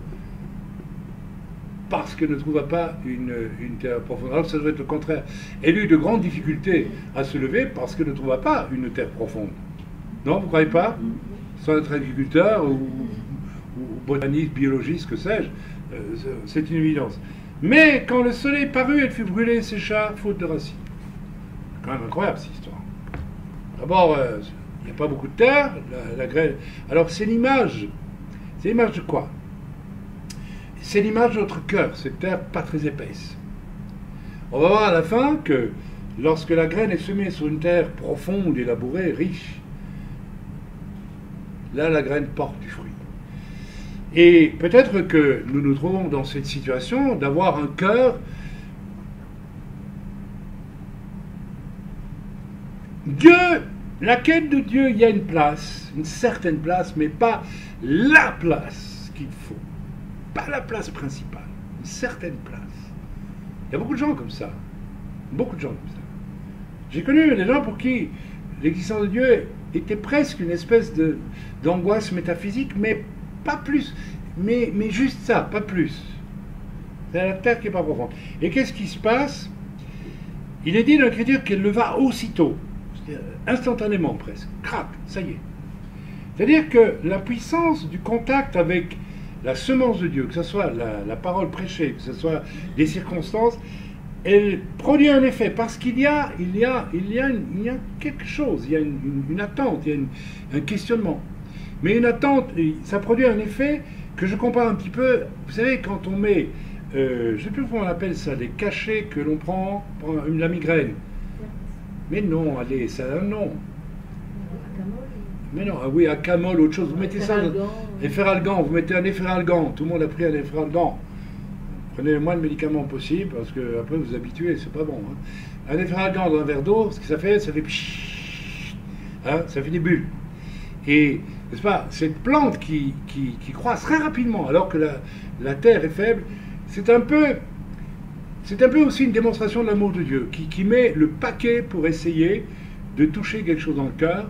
Speaker 1: Parce qu'elle ne trouva pas une terre profonde. Alors ça doit être le contraire. Elle eut de grandes difficultés à se lever parce qu'elle ne trouva pas une terre profonde. Non, vous ne croyez pas? Sans être agriculteur ou botaniste, biologiste, que sais-je, c'est une évidence. Mais quand le soleil parut, elle fut brûlée et sécha, faute de racines. C'est quand même incroyable cette histoire. D'abord, il n'y a pas beaucoup de terre, la graine. Alors c'est l'image. C'est l'image de quoi? C'est l'image de notre cœur, cette terre pas très épaisse. On va voir à la fin que lorsque la graine est semée sur une terre profonde et labourée, riche, là la graine porte du fruit. Et peut-être que nous nous trouvons dans cette situation d'avoir un cœur. Dieu, la quête de Dieu, il y a une place, une certaine place, mais pas la place qu'il faut. Pas la place principale, une certaine place. Il y a beaucoup de gens comme ça. Beaucoup de gens comme ça. J'ai connu des gens pour qui l'existence de Dieu était presque une espèce d'angoisse métaphysique, mais pas plus. Mais juste ça, pas plus. C'est la terre qui n'est pas profonde. Et qu'est-ce qui se passe? Il est dit dans l'Écriture qu'elle leva aussitôt. Instantanément presque. Crac, ça y est. C'est-à-dire que la puissance du contact avec la semence de Dieu, que ce soit la parole prêchée, que ce soit des circonstances, elle produit un effet parce qu'il y a quelque chose, il y a une attente, il y a un questionnement. Mais une attente, ça produit un effet que je compare un petit peu, vous savez, quand on met, je ne sais plus comment on appelle ça, des cachets que l'on prend pour la migraine. Mais non, allez, ça a un nom. Mais non, ah oui, acamol, autre chose. Vous mettez ça. Efferalgan, vous mettez un efferalgan. Tout le monde a pris un efferalgan. Prenez le moins de médicaments possible, parce que après vous vous habituez, c'est pas bon. Hein. Un efferalgan dans un verre d'eau, ce que ça fait hein, ça fait des bulles. Et, n'est-ce pas, cette plante qui croît très rapidement, alors que la terre est faible, c'est un peu aussi une démonstration de l'amour de Dieu, qui met le paquet pour essayer de toucher quelque chose dans le cœur,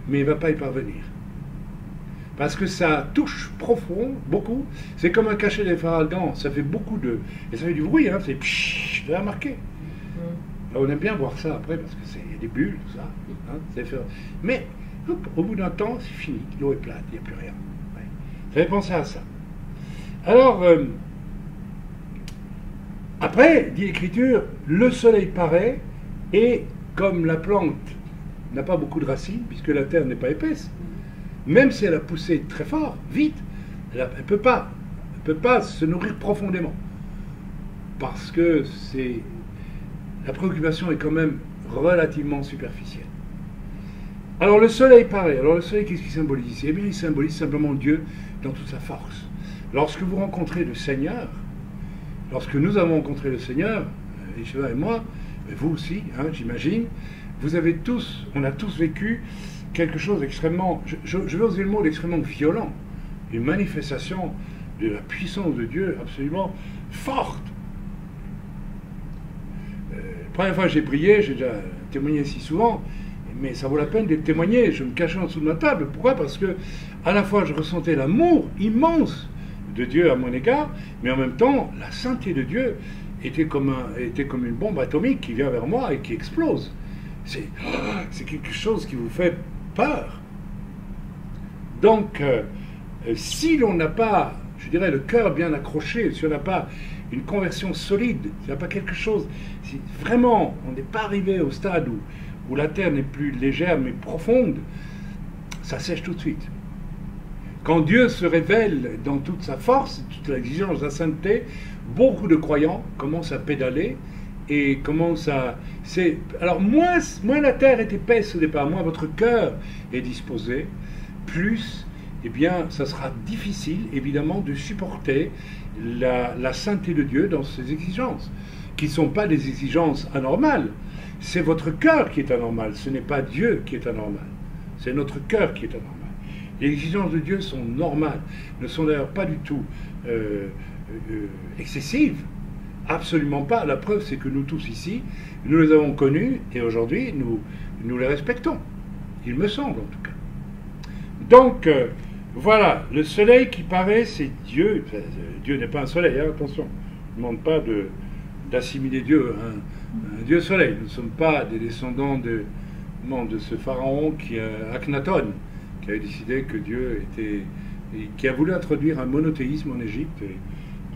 Speaker 1: mais il ne va pas y parvenir. Parce que ça touche profond, beaucoup. C'est comme un cachet d'efferalgan, ça fait beaucoup de... Et ça fait du bruit, hein, c'est... Vous avez remarqué. On aime bien voir ça après, parce que c'est des bulles, tout ça. Hein, mais, au bout d'un temps, c'est fini, l'eau est plate, il n'y a plus rien. Ouais. Vous avez pensé à ça. Alors, après, dit l'Écriture, le soleil paraît, et comme la plante n'a pas beaucoup de racines, puisque la terre n'est pas épaisse, même si elle a poussé très fort, vite, elle ne peut pas se nourrir profondément. Parce que la préoccupation est quand même relativement superficielle. Alors le soleil paraît. Alors le soleil, qu'est-ce qu'il symbolise ici? Eh bien, il symbolise simplement Dieu dans toute sa force. Lorsque vous rencontrez le Seigneur, lorsque nous avons rencontré le Seigneur, Yeshua et moi, vous aussi, hein, j'imagine, on a tous vécu quelque chose d'extrêmement, je vais oser le mot, d'extrêmement violent, une manifestation de la puissance de Dieu absolument forte. La première fois que j'ai prié, j'ai déjà témoigné si souvent, mais ça vaut la peine d'être témoigné. Je me cachais en dessous de ma table. Pourquoi? Parce que à la fois je ressentais l'amour immense de Dieu à mon égard, mais en même temps la sainteté de Dieu était comme une bombe atomique qui vient vers moi et qui explose. C'est quelque chose qui vous fait peur. Donc, si l'on n'a pas, je dirais, le cœur bien accroché, si on n'a pas une conversion solide, si on n'a pas quelque chose, si vraiment on n'est pas arrivé au stade où la terre n'est plus légère mais profonde, ça sèche tout de suite. Quand Dieu se révèle dans toute sa force, toute l'exigence de la sainteté, beaucoup de croyants commencent à pédaler et commencent à... Alors moins la terre est épaisse au départ, moins votre cœur est disposé, plus, eh bien, ça sera difficile, évidemment, de supporter la sainteté de Dieu dans ses exigences, qui ne sont pas des exigences anormales. C'est votre cœur qui est anormal, ce n'est pas Dieu qui est anormal. C'est notre cœur qui est anormal. Les exigences de Dieu sont normales, ne sont d'ailleurs pas du tout excessives, absolument pas. La preuve, c'est que nous tous ici, nous les avons connues et aujourd'hui, nous les respectons. Il me semble, en tout cas. Donc, voilà, le soleil qui paraît, c'est Dieu. Enfin, Dieu n'est pas un soleil, hein, attention. Je ne demande pas d'assimiler Dieu à un Dieu soleil. Nous ne sommes pas des descendants de ce pharaon Akhenaton, qui avait décidé que Dieu était... qui a voulu introduire un monothéisme en Égypte.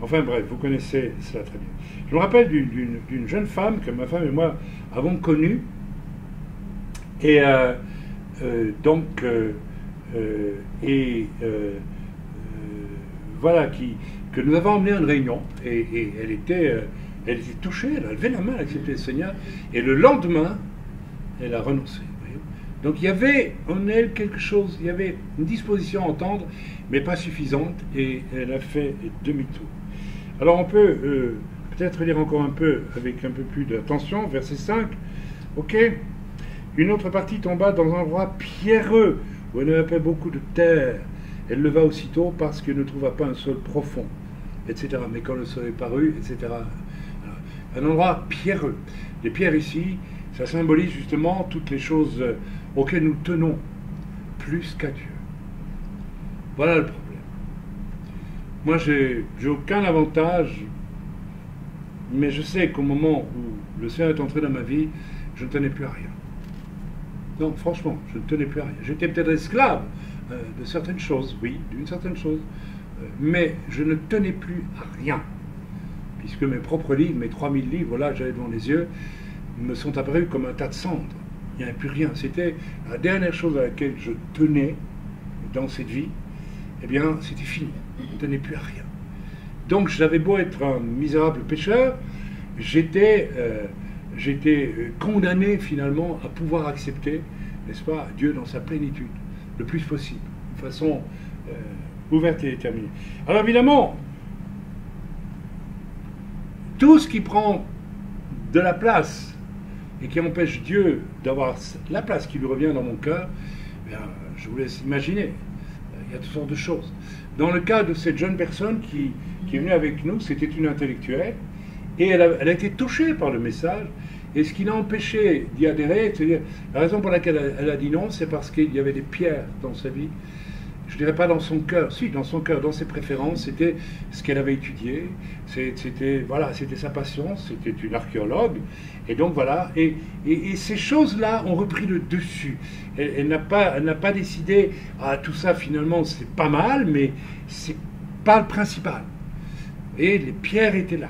Speaker 1: Enfin bref, vous connaissez cela très bien. Je me rappelle d'une jeune femme que ma femme et moi avons connue, et voilà, que nous avons emmené à une réunion, et elle était touchée, elle a levé la main, elle a accepté le Seigneur, et le lendemain, elle a renoncé. Donc il y avait en elle quelque chose, il y avait une disposition à entendre, mais pas suffisante, et elle a fait demi-tour. Alors on peut peut-être lire encore un peu, avec un peu plus d'attention, verset 5. Ok. Une autre partie tomba dans un endroit pierreux, où elle n'avait pas beaucoup de terre. Elle leva aussitôt parce qu'elle ne trouva pas un sol profond, etc. Mais quand le soleil parut, etc. Alors, un endroit pierreux. Les pierres ici, ça symbolise justement toutes les choses auxquelles nous tenons plus qu'à Dieu. Voilà le problème. Moi, j'ai aucun avantage, mais je sais qu'au moment où le Seigneur est entré dans ma vie, je ne tenais plus à rien. Non, franchement, je ne tenais plus à rien. J'étais peut-être esclave de certaines choses, oui, d'une certaine chose, mais je ne tenais plus à rien, puisque mes propres livres, mes 3000 livres, là, j'avais devant les yeux, me sont apparus comme un tas de cendres. Il n'y avait plus rien. C'était la dernière chose à laquelle je tenais dans cette vie. Eh bien, c'était fini. Je ne tenais plus à rien. Donc, j'avais beau être un misérable pécheur, j'étais condamné finalement à pouvoir accepter, n'est-ce pas, Dieu dans sa plénitude. le plus possible, de façon ouverte et déterminée. Alors évidemment, tout ce qui prend de la place et qui empêche Dieu d'avoir la place qui lui revient dans mon cœur, bien, je vous laisse imaginer. Il y a toutes sortes de choses. Dans le cas de cette jeune personne qui est venue avec nous, c'était une intellectuelle, et elle a été touchée par le message, et ce qui l'a empêché d'y adhérer, c'est-à-dire, la raison pour laquelle elle a dit non, c'est parce qu'il y avait des pierres dans sa vie. Je ne dirais pas dans son cœur, si, dans son cœur, dans ses préférences, c'était ce qu'elle avait étudié, c'était sa passion, c'était une archéologue, et donc voilà, et ces choses-là ont repris le dessus. Elle n'a pas décidé, ah, tout ça finalement c'est pas mal, mais c'est pas le principal. Et les pierres étaient là.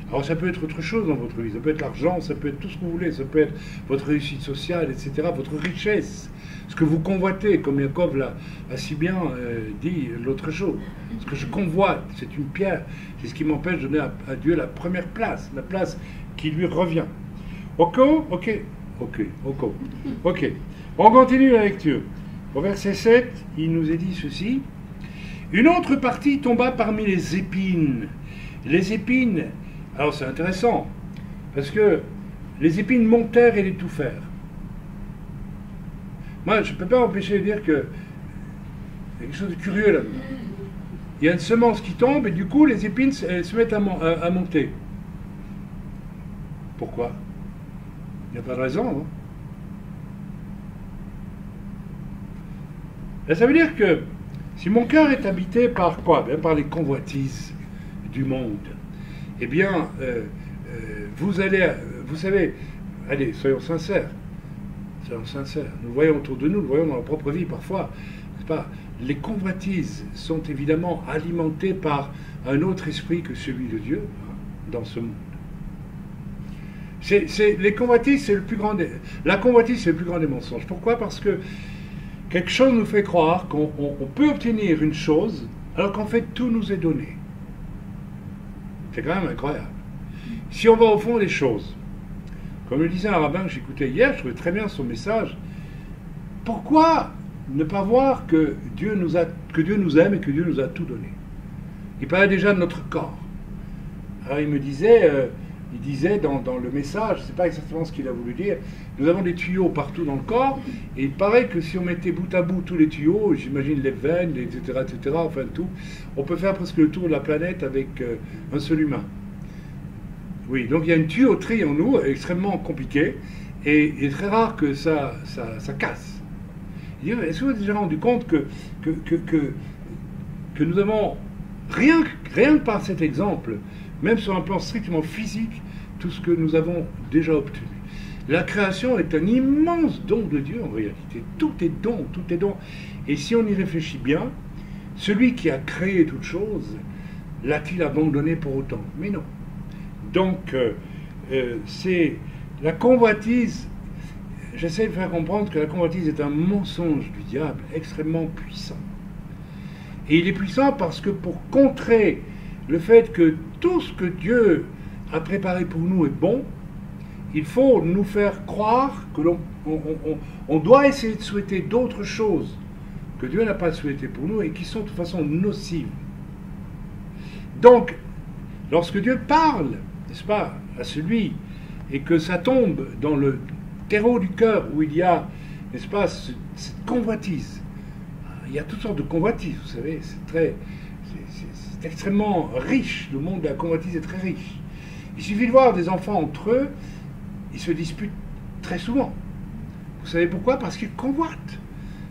Speaker 1: Alors ça peut être autre chose dans votre vie, ça peut être l'argent, ça peut être tout ce que vous voulez, ça peut être votre réussite sociale, etc., votre richesse, ce que vous convoitez, comme Jacob l'a si bien dit l'autre jour. Ce que je convoite, c'est une pierre, c'est ce qui m'empêche de donner à Dieu la première place, la place qui lui revient. Ok. On continue la lecture. Au verset 7, il nous est dit ceci. Une autre partie tomba parmi les épines. Les épines, alors c'est intéressant, parce que les épines montèrent et l'étouffèrent. Moi, je ne peux pas empêcher de dire que il y a quelque chose de curieux là-dedans. Il y a une semence qui tombe et du coup, les épines se mettent à monter. Pourquoi? Il n'y a pas de raison, hein. Et ça veut dire que si mon cœur est habité par quoi? Bien, par les convoitises du monde. Eh bien, vous savez, allez, soyons sincères. Soyons sincères. Nous voyons autour de nous, nous voyons dans notre propre vie parfois, n'est-ce pas? Les convoitises sont évidemment alimentées par un autre esprit que celui de Dieu, hein, dans ce monde. Les convoitises, c'est le plus grand la convoitise, c'est le plus grand des mensonges. Pourquoi? Parce que quelque chose nous fait croire qu'on peut obtenir une chose, alors qu'en fait, tout nous est donné. C'est quand même incroyable. Si on va au fond des choses, comme le disait un rabbin que j'écoutais hier, je trouvais très bien son message, pourquoi ne pas voir que Dieu nous aime et que Dieu nous a tout donné? Il parlait déjà de notre corps. Alors il disait dans le message, je ne sais pas exactement ce qu'il a voulu dire, nous avons des tuyaux partout dans le corps, et il paraît que si on mettait bout à bout tous les tuyaux, j'imagine les veines, etc., enfin tout, on peut faire presque le tour de la planète avec un seul humain. Oui, donc il y a une tuyauterie en nous extrêmement compliquée, et il est très rare que ça casse. Est-ce que vous vous êtes déjà rendu compte que nous avons, rien que par cet exemple, même sur un plan strictement physique, tout ce que nous avons déjà obtenu. La création est un immense don de Dieu en réalité. Tout est don, tout est don. Et si on y réfléchit bien, celui qui a créé toute chose, l'a-t-il abandonné pour autant? Mais non. Donc, c'est la convoitise. J'essaie de faire comprendre que la convoitise est un mensonge du diable extrêmement puissant. Et il est puissant parce que pour contrer le fait que tout ce que Dieu a préparé pour nous est bon, il faut nous faire croire que on doit essayer de souhaiter d'autres choses que Dieu n'a pas souhaité pour nous et qui sont de toute façon nocives. Donc, lorsque Dieu parle, n'est-ce pas, à celui, et que ça tombe dans le terreau du cœur où il y a, n'est-ce pas, cette convoitise. Il y a toutes sortes de convoitises, vous savez, c'est extrêmement riche, le monde de la convoitise est très riche. Il suffit de voir des enfants entre eux, ils se disputent très souvent. Vous savez pourquoi? Parce qu'ils convoitent.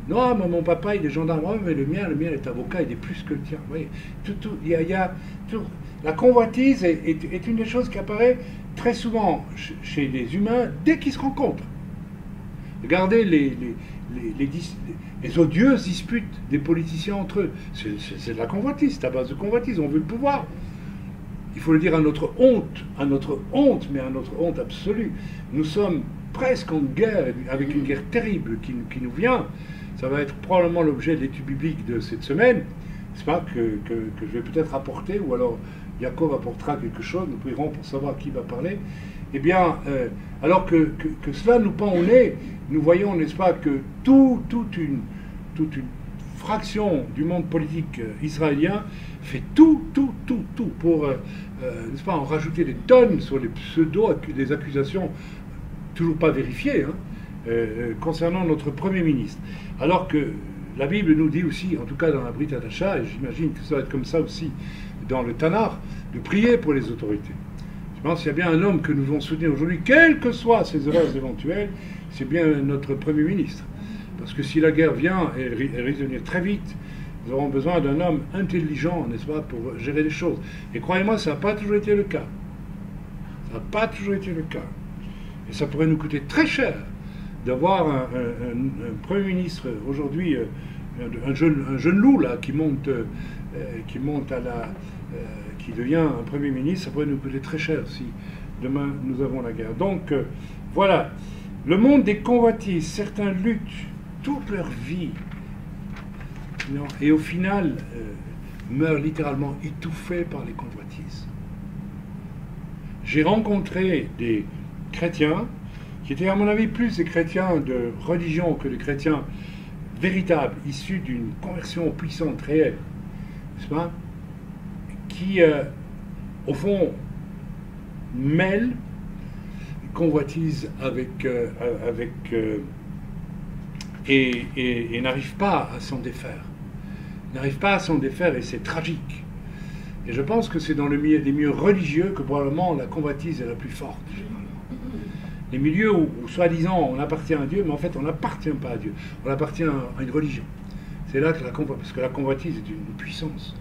Speaker 1: Non, mais mon papa il est gendarme, mais le mien est avocat, il est plus que le tien. Vous voyez, la convoitise est une des choses qui apparaît très souvent chez les humains dès qu'ils se rencontrent. Regardez les odieuses disputes des politiciens entre eux. C'est de la convoitise, c'est à base de convoitise, on veut le pouvoir. Il faut le dire à notre honte, mais à notre honte absolue. Nous sommes presque en guerre, avec une guerre terrible qui nous vient. Ça va être probablement l'objet de l'étude biblique de cette semaine. C'est pas que je vais peut-être apporter, ou alors Jacob apportera quelque chose, nous prierons pour savoir qui va parler. Eh bien, alors que cela nous pend au nez, nous voyons, n'est-ce pas, que toute une toute une fraction du monde politique israélien fait tout pour, n'est-ce pas, en rajouter des tonnes sur les des accusations toujours pas vérifiées, hein, concernant notre Premier ministre. Alors que la Bible nous dit aussi, en tout cas dans la Brit Hadasha, et j'imagine que ça va être comme ça aussi dans le Tanakh, de prier pour les autorités. Je pense qu'il y a bien un homme que nous devons soutenir aujourd'hui, quelles que soient ses erreurs éventuelles, c'est bien notre Premier ministre. Parce que si la guerre vient, et elle risque de venir très vite, nous aurons besoin d'un homme intelligent, n'est-ce pas, pour gérer les choses. Et croyez-moi, ça n'a pas toujours été le cas. Ça n'a pas toujours été le cas. Et ça pourrait nous coûter très cher d'avoir un Premier ministre aujourd'hui, un jeune loup là, qui monte à la... qui devient un Premier ministre, ça pourrait nous coûter très cher si demain nous avons la guerre. Donc voilà, le monde des convoitises, certains luttent toute leur vie, et au final meurent littéralement étouffés par les convoitises. J'ai rencontré des chrétiens qui étaient à mon avis plus des chrétiens de religion que des chrétiens véritables, issus d'une conversion puissante, réelle, n'est-ce pas, qui au fond mêlent convoitise et n'arrivent pas à s'en défaire. N'arrivent pas à s'en défaire et c'est tragique. Et je pense que c'est dans les milieux religieux que probablement la convoitise est la plus forte. Les milieux où soi-disant on appartient à Dieu, mais en fait on n'appartient pas à Dieu. On appartient à une religion. C'est là que parce que la convoitise est une puissance.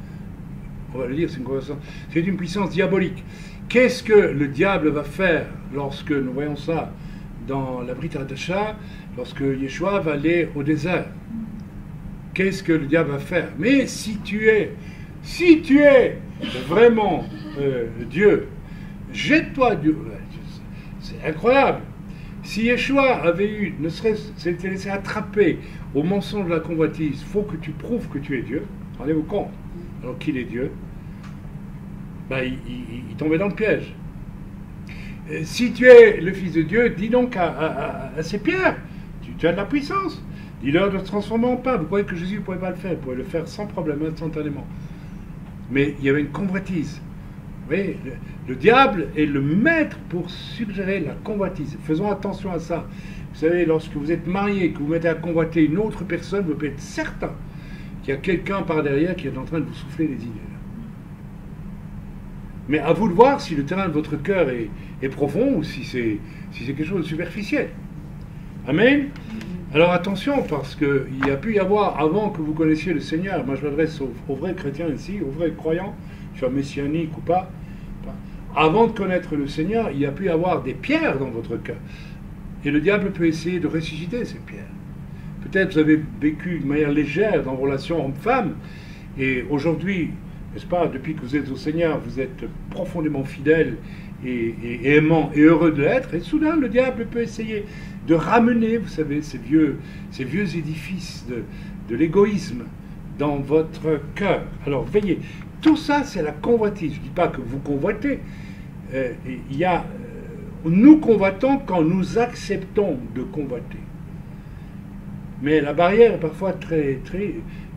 Speaker 1: On va le dire, c'est une puissance diabolique. Qu'est-ce que le diable va faire lorsque nous voyons ça dans la Brit Hadasha, lorsque Yeshua va aller au désert? Qu'est-ce que le diable va faire? Mais si tu es vraiment Dieu, jette-toi Dieu. C'est incroyable. Si Yeshua avait eu, ne serait-ce, s'était laissé attraper au mensonge de la convoitise, il faut que tu prouves que tu es Dieu. Rendez-vous compte. Alors qu'il est Dieu, ben, il tombait dans le piège. Si tu es le Fils de Dieu, dis donc à ces pierres, tu as de la puissance. Dis-leur de se transformer en pain. Vous croyez que Jésus ne pouvait pas le faire? Il pouvait le faire sans problème, instantanément. Mais il y avait une convoitise. Vous voyez, le diable est le maître pour suggérer la convoitise. Faisons attention à ça. Vous savez, lorsque vous êtes marié, que vous mettez à convoiter une autre personne, vous pouvez être certain qu'il y a quelqu'un par derrière qui est en train de vous souffler les idées. Mais à vous de voir si le terrain de votre cœur est profond ou si c'est quelque chose de superficiel. Amen. Alors attention, parce qu'il y a pu y avoir, avant que vous connaissiez le Seigneur, moi je m'adresse aux vrais chrétiens ici, aux vrais croyants, soit messianiques ou pas, avant de connaître le Seigneur, il y a pu y avoir des pierres dans votre cœur. Et le diable peut essayer de ressusciter ces pierres. Peut-être vous avez vécu de manière légère dans vos relations hommes-femmes, et aujourd'hui, n'est-ce pas, depuis que vous êtes au Seigneur, vous êtes profondément fidèle et aimant et heureux de l'être, et soudain le diable peut essayer de ramener, vous savez, ces vieux édifices de l'égoïsme dans votre cœur. Alors veillez, tout ça c'est la convoitise. Je ne dis pas que vous convoitez, nous convoitons quand nous acceptons de convoiter. Mais la barrière est parfois très...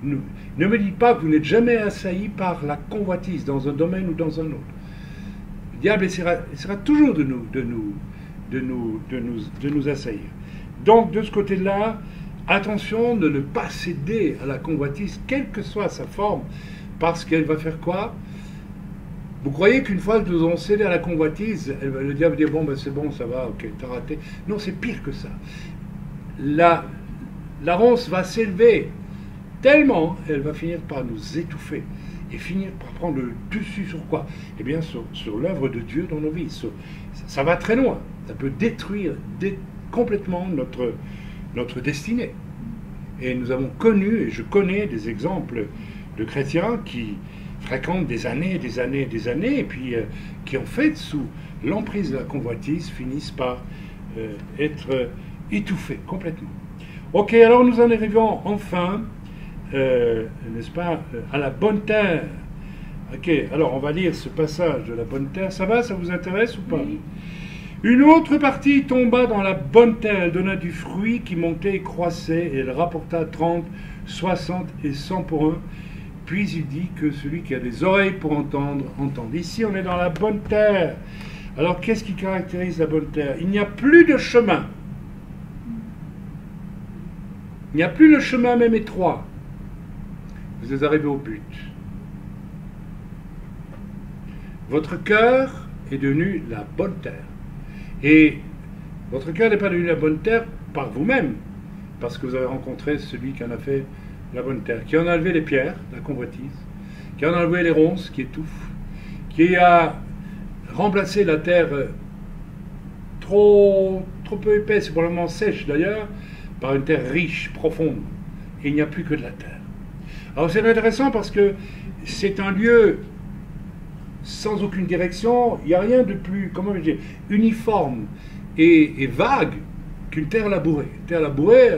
Speaker 1: Ne me dites pas que vous n'êtes jamais assailli par la convoitise dans un domaine ou dans un autre. Le diable essaiera toujours de nous assaillir. Donc, de ce côté-là, attention de ne pas céder à la convoitise, quelle que soit sa forme, parce qu'elle va faire quoi? Vous croyez qu'une fois que nous avons cédé à la convoitise, le diable va dire, bon, ben c'est bon, ça va, ok, t'as raté. Non, c'est pire que ça. La ronce va s'élever tellement, elle va finir par nous étouffer et finir par prendre le dessus sur quoi? Eh bien, sur l'œuvre de Dieu dans nos vies. Ça va très loin. Ça peut détruire complètement notre destinée. Et nous avons connu, et je connais des exemples de chrétiens qui fréquentent des années, et puis qui en fait, sous l'emprise de la convoitise, finissent par être étouffés complètement. Ok, alors nous en arrivons enfin, n'est-ce pas, à la bonne terre. Ok, alors on va lire ce passage de la bonne terre. Ça va, ça vous intéresse ou pas? Oui. Une autre partie tomba dans la bonne terre, elle donna du fruit qui montait et croissait, et elle rapporta 30, 60 et 100 pour 1. Puis il dit que celui qui a des oreilles pour entendre, entende. Ici, on est dans la bonne terre. Alors, qu'est-ce qui caractérise la bonne terre? Il n'y a plus de chemin. Il n'y a plus le chemin même étroit. Vous êtes arrivé au but. Votre cœur est devenu la bonne terre. Et votre cœur n'est pas devenu la bonne terre par vous-même, parce que vous avez rencontré celui qui en a fait la bonne terre, qui en a enlevé les pierres, la convoitise, qui en a enlevé les ronces qui étouffent, qui a remplacé la terre trop peu épaisse, probablement sèche d'ailleurs, par une terre riche, profonde. Et il n'y a plus que de la terre. Alors c'est intéressant parce que c'est un lieu sans aucune direction, il n'y a rien de plus, comment je dis, uniforme et vague qu'une terre labourée. Une terre labourée,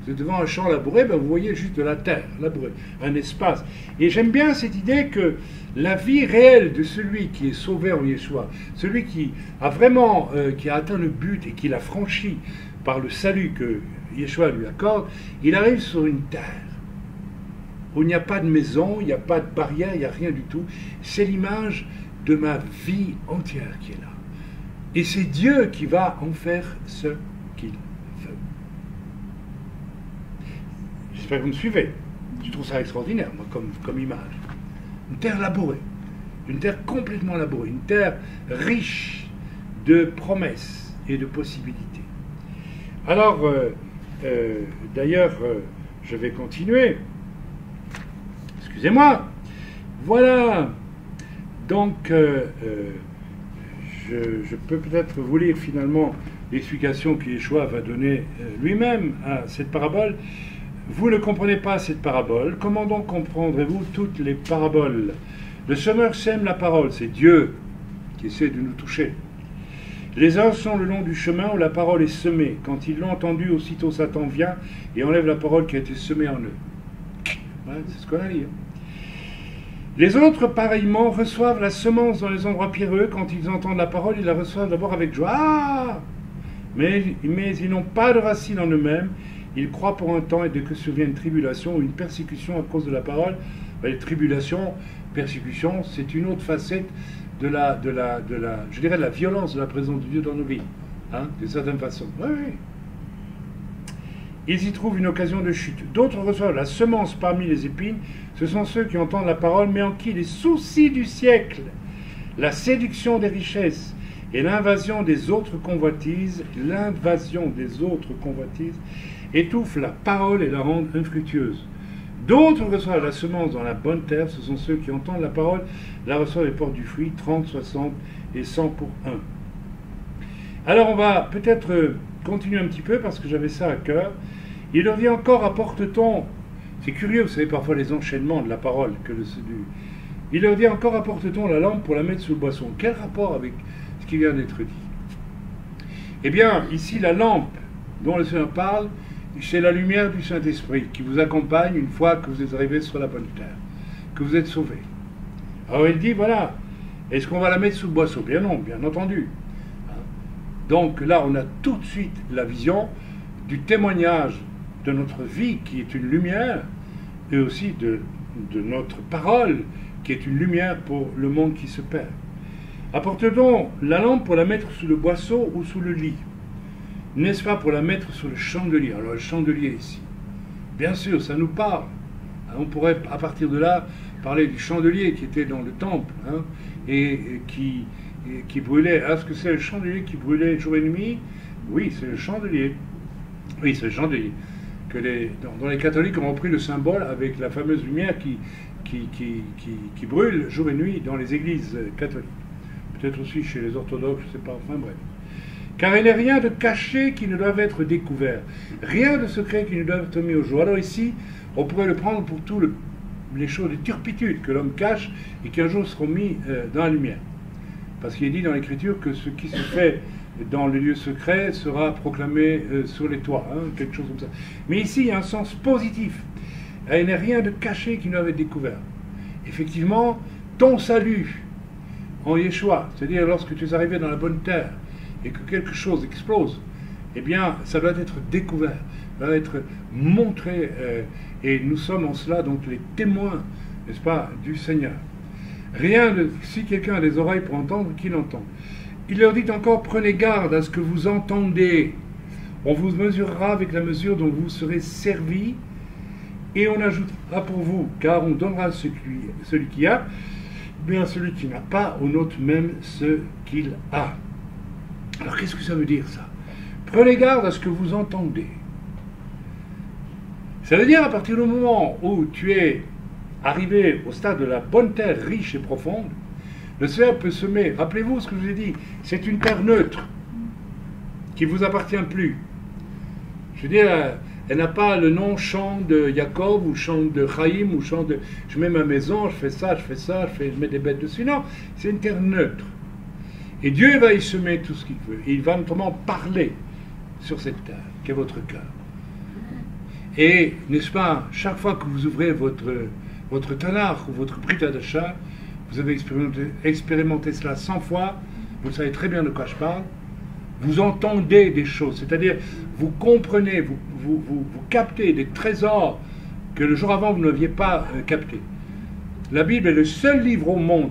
Speaker 1: vous êtes devant un champ labouré, ben vous voyez juste de la terre labourée, un espace. Et j'aime bien cette idée que la vie réelle de celui qui est sauvé en Yeshua, celui qui a vraiment, qui a atteint le but et qui l'a franchi par le salut que Yeshua lui accorde, il arrive sur une terre où il n'y a pas de maison, il n'y a pas de barrière, il n'y a rien du tout. C'est l'image de ma vie entière qui est là. Et c'est Dieu qui va en faire ce qu'il veut. J'espère que vous me suivez. Je trouve ça extraordinaire, moi, comme image. Une terre labourée, une terre complètement labourée, une terre riche de promesses et de possibilités. Alors, d'ailleurs, je vais continuer. Excusez-moi. Voilà. Donc, je peux peut-être vous lire finalement l'explication que Yeshua va donner lui-même à cette parabole. Vous ne comprenez pas cette parabole. Comment donc comprendrez-vous toutes les paraboles? Le semeur sème la parole. C'est Dieu qui essaie de nous toucher. Les uns sont le long du chemin où la parole est semée. Quand ils l'ont entendue, aussitôt Satan vient et enlève la parole qui a été semée en eux. Voilà, c'est ce qu'on a dit. Les autres, pareillement, reçoivent la semence dans les endroits pierreux. Quand ils entendent la parole, ils la reçoivent d'abord avec joie. Ah, mais ils n'ont pas de racine en eux-mêmes. Ils croient pour un temps, et dès que survient une tribulation ou une persécution à cause de la parole, les tribulations, persécutions, c'est une autre facette de la violence de la présence de Dieu dans nos vies, hein, d'une certaine façon. Oui, oui. Ils y trouvent une occasion de chute. D'autres reçoivent la semence parmi les épines. Ce sont ceux qui entendent la parole, mais en qui les soucis du siècle, la séduction des richesses et l'invasion des autres convoitises étouffent la parole et la rendent infructueuse. D'autres reçoivent la semence dans la bonne terre. Ce sont ceux qui entendent la parole, la reçoivent et portent du fruit, 30, 60 et 100 pour 1. Alors on va peut-être continuer un petit peu parce que j'avais ça à cœur. Il revient encore, apporte-t-on, c'est curieux, vous savez, parfois les enchaînements de la parole, il revient encore, apporte-t-on la lampe pour la mettre sous le boisson. Quel rapport avec ce qui vient d'être dit? Eh bien, ici, la lampe dont le Seigneur parle, c'est la lumière du Saint-Esprit qui vous accompagne une fois que vous êtes arrivé sur la bonne terre, que vous êtes sauvé. Alors il dit, voilà, est-ce qu'on va la mettre sous le boisseau? Bien non, bien entendu. Donc là, on a tout de suite la vision du témoignage de notre vie qui est une lumière, et aussi de notre parole qui est une lumière pour le monde qui se perd. Apporte-t-on la lampe pour la mettre sous le boisseau ou sous le lit? N'est-ce pas pour la mettre sur le chandelier? Alors le chandelier ici, bien sûr, ça nous parle. On pourrait à partir de là parler du chandelier qui était dans le temple, hein, et qui brûlait. Est-ce que c'est le chandelier qui brûlait jour et nuit? Oui, c'est le chandelier. Oui, c'est le chandelier. Dans les catholiques, on a repris le symbole avec la fameuse lumière qui brûle jour et nuit dans les églises catholiques. Peut-être aussi chez les orthodoxes, je ne sais pas, enfin bref. Car il n'est rien de caché qui ne doit être découvert, rien de secret qui ne doit être mis au jour. Alors ici, on pourrait le prendre pour toutes les choses, les turpitudes que l'homme cache et qui un jour seront mis dans la lumière. Parce qu'il est dit dans l'Écriture que ce qui se fait dans le lieu secret sera proclamé sur les toits, hein, quelque chose comme ça. Mais ici, il y a un sens positif. Il n'est rien de caché qui ne doit être découvert. Effectivement, ton salut en Yeshua, c'est-à-dire lorsque tu es arrivé dans la bonne terre, et que quelque chose explose, eh bien, ça doit être découvert. va être montré, et nous sommes en cela donc les témoins, n'est-ce pas, du Seigneur. Si quelqu'un a des oreilles pour entendre, qu'il entende. Il leur dit encore, prenez garde à ce que vous entendez. On vous mesurera avec la mesure dont vous serez servis, et on ajoutera pour vous, car on donnera à celui qui a, bien celui qui n'a pas, on ôte même ce qu'il a. Alors qu'est-ce que ça veut dire ça? Prenez garde à ce que vous entendez. Ça veut dire à partir du moment où tu es arrivé au stade de la bonne terre riche et profonde, le Seigneur peut semer. Rappelez-vous ce que je vous ai dit, c'est une terre neutre qui ne vous appartient plus. Je veux dire, elle n'a pas le nom champ de Jacob ou champ de Chaim ou champ de je mets ma maison, je fais ça, je mets des bêtes dessus. Non, c'est une terre neutre. Et Dieu va y semer tout ce qu'il veut. Et il va notamment parler sur cette terre, qui est votre cœur. Et, n'est-ce pas, chaque fois que vous ouvrez votre tanakh ou votre brita d'achat, vous avez expérimenté cela 100 fois, vous savez très bien de quoi je parle, vous entendez des choses, c'est-à-dire vous comprenez, vous captez des trésors que le jour avant vous n'aviez pas captés. La Bible est le seul livre au monde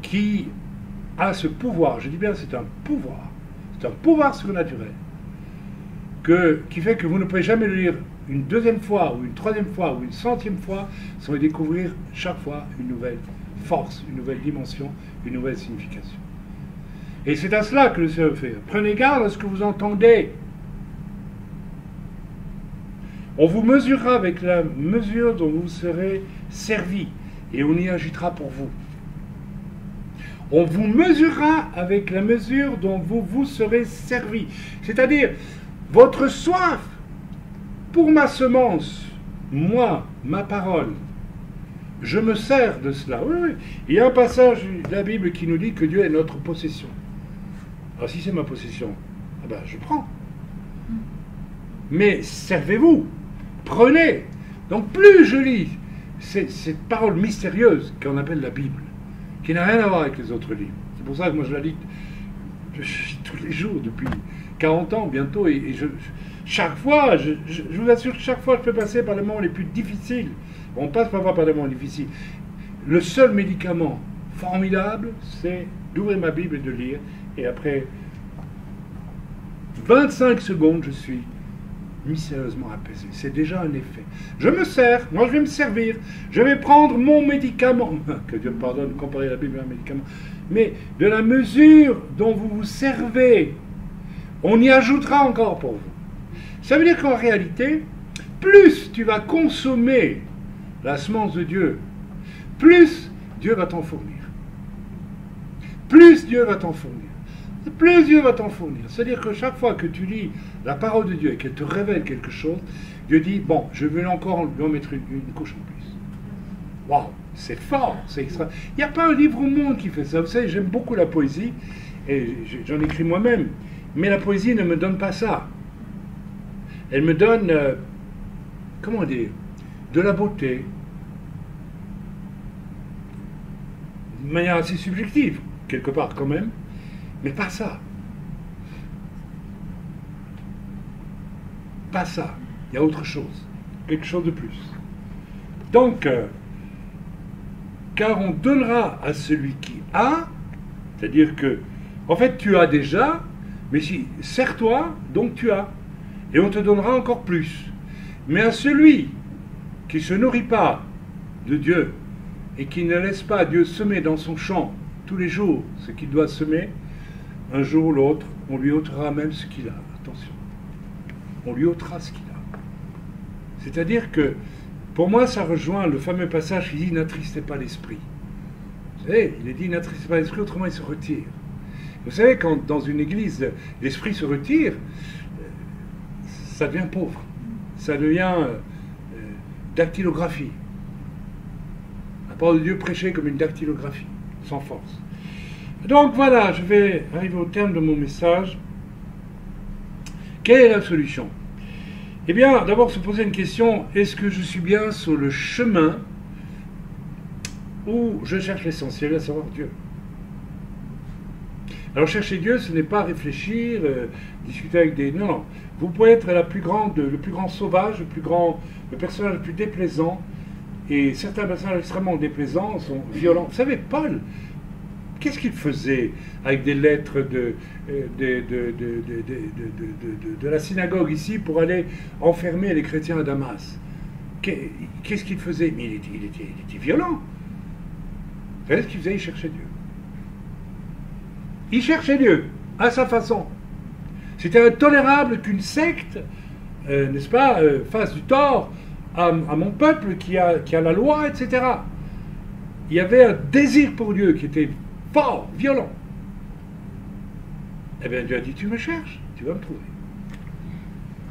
Speaker 1: qui a ce pouvoir, je dis bien c'est un pouvoir surnaturel, qui fait que vous ne pouvez jamais le lire une deuxième fois, ou une troisième fois, ou une centième fois, sans y découvrir chaque fois une nouvelle force, une nouvelle dimension, une nouvelle signification. Et c'est à cela que le Seigneur fait. Prenez garde à ce que vous entendez. On vous mesurera avec la mesure dont vous serez servis, et on y agitera pour vous. On vous mesurera avec la mesure dont vous serez servis. C'est-à-dire, votre soif pour ma semence, moi, ma parole, je me sers de cela. Oui, oui. Il y a un passage de la Bible qui nous dit que Dieu est notre possession. Alors si c'est ma possession, ah ben, je prends. Mais servez-vous, prenez. Donc plus je lis cette parole mystérieuse qu'on appelle la Bible, qui n'a rien à voir avec les autres livres. C'est pour ça que moi je la lis tous les jours depuis 40 ans bientôt, et chaque fois, je vous assure que chaque fois je peux passer par les moments les plus difficiles. On passe parfois par des moments difficiles. Le seul médicament formidable, c'est d'ouvrir ma Bible et de lire, et après 25 secondes, je suis mystérieusement apaisé. C'est déjà un effet. Je me sers, moi je vais me servir, je vais prendre mon médicament, que Dieu me pardonne de comparer la Bible à un médicament, mais de la mesure dont vous vous servez, on y ajoutera encore pour vous. Ça veut dire qu'en réalité, plus tu vas consommer la semence de Dieu, plus Dieu va t'en fournir. Plus Dieu va t'en fournir. Plus Dieu va t'en fournir. C'est-à-dire que chaque fois que tu lis la parole de Dieu et qu'elle te révèle quelque chose, Dieu dit, bon, je vais encore lui en mettre une couche en plus. Waouh, c'est fort, c'est extra. Il n'y a pas un livre au monde qui fait ça. Vous savez, j'aime beaucoup la poésie, et j'en écris moi-même, mais la poésie ne me donne pas ça. Elle me donne, comment dire, de la beauté, de manière assez subjective, quelque part quand même, mais pas ça. Pas ça. Il y a autre chose. Quelque chose de plus. Donc, car on donnera à celui qui a, c'est-à-dire que, en fait, tu as déjà, mais si, sers-toi, donc tu as. Et on te donnera encore plus. Mais à celui qui ne se nourrit pas de Dieu et qui ne laisse pas Dieu semer dans son champ tous les jours ce qu'il doit semer, un jour ou l'autre, on lui ôtera même ce qu'il a. Attention. On lui ôtera ce qu'il a. C'est-à-dire que, pour moi, ça rejoint le fameux passage qui dit « N'attristez pas l'esprit ». Vous savez, il est dit « N'attristez pas l'esprit », autrement il se retire. Vous savez, quand dans une église, l'esprit se retire, ça devient pauvre. Ça devient dactylographie. La parole de Dieu prêchée comme une dactylographie, sans force. Donc voilà, je vais arriver au terme de mon message. Quelle est la solution? Eh bien, d'abord se poser une question, est-ce que je suis bien sur le chemin où je cherche l'essentiel, à savoir Dieu? Alors chercher Dieu, ce n'est pas réfléchir, discuter avec des... Non, non. Vous pouvez être le plus grand sauvage, le personnage le plus déplaisant, et certains personnages extrêmement déplaisants sont violents. Vous savez, Paul, qu'est-ce qu'il faisait avec des lettres de la synagogue ici pour aller enfermer les chrétiens à Damas? Qu'est-ce qu'il faisait? Mais il était violent. Vous savez ce qu'il faisait? Il cherchait Dieu. Il cherchait Dieu, à sa façon. C'était intolérable qu'une secte, n'est-ce pas, fasse du tort à mon peuple qui a la loi, etc. Il y avait un désir pour Dieu qui était fort, violent. Eh bien, Dieu a dit, tu me cherches, tu vas me trouver.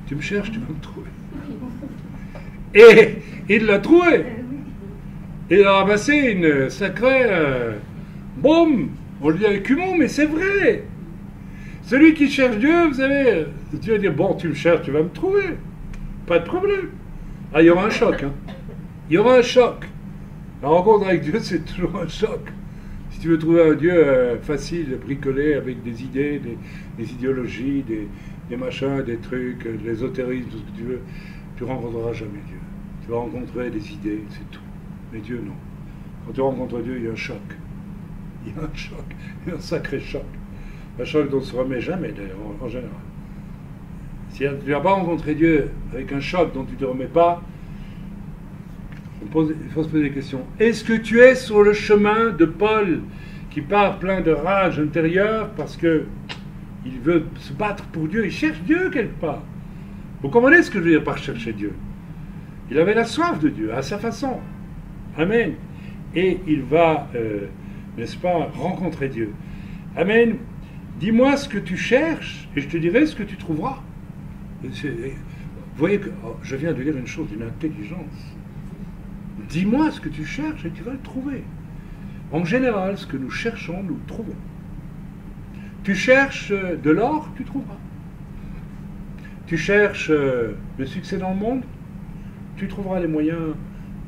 Speaker 1: Tu me cherches, tu vas me trouver. Et il l'a trouvé. Il a ramassé une sacrée bombe. On le dit avec humour, mais c'est vrai. Celui qui cherche Dieu, vous savez, Dieu va dire, bon, tu me cherches, tu vas me trouver. Pas de problème. Ah, il y aura un choc. Hein. Il y aura un choc. La rencontre avec Dieu, c'est toujours un choc. Si tu veux trouver un Dieu facile, bricolé, avec des idées, des idéologies, des machins, des trucs, de l'ésotérisme, tout ce que tu veux, tu ne rencontreras jamais Dieu. Tu vas rencontrer des idées, c'est tout. Mais Dieu, non. Quand tu rencontres Dieu, il y a un choc. Il y a un choc. Il y a un sacré choc. Un choc dont on ne se remet jamais, d'ailleurs, en général. Si tu n'as pas rencontré Dieu avec un choc dont tu ne te remets pas, il faut se poser des questions. Est-ce que tu es sur le chemin de Paul qui part plein de rage intérieure parce que il veut se battre pour Dieu, il cherche Dieu quelque part? Vous comprenez ce que je veux dire par chercher Dieu? Il avait la soif de Dieu, à sa façon. Amen. Et il va, n'est-ce pas, rencontrer Dieu. Amen. Dis-moi ce que tu cherches et je te dirai ce que tu trouveras. Vous voyez que je viens de lire une chose d'une intelligence. Dis-moi ce que tu cherches et tu vas le trouver. En général, ce que nous cherchons, nous le trouvons. Tu cherches de l'or, tu trouveras. Tu cherches le succès dans le monde, tu trouveras les moyens.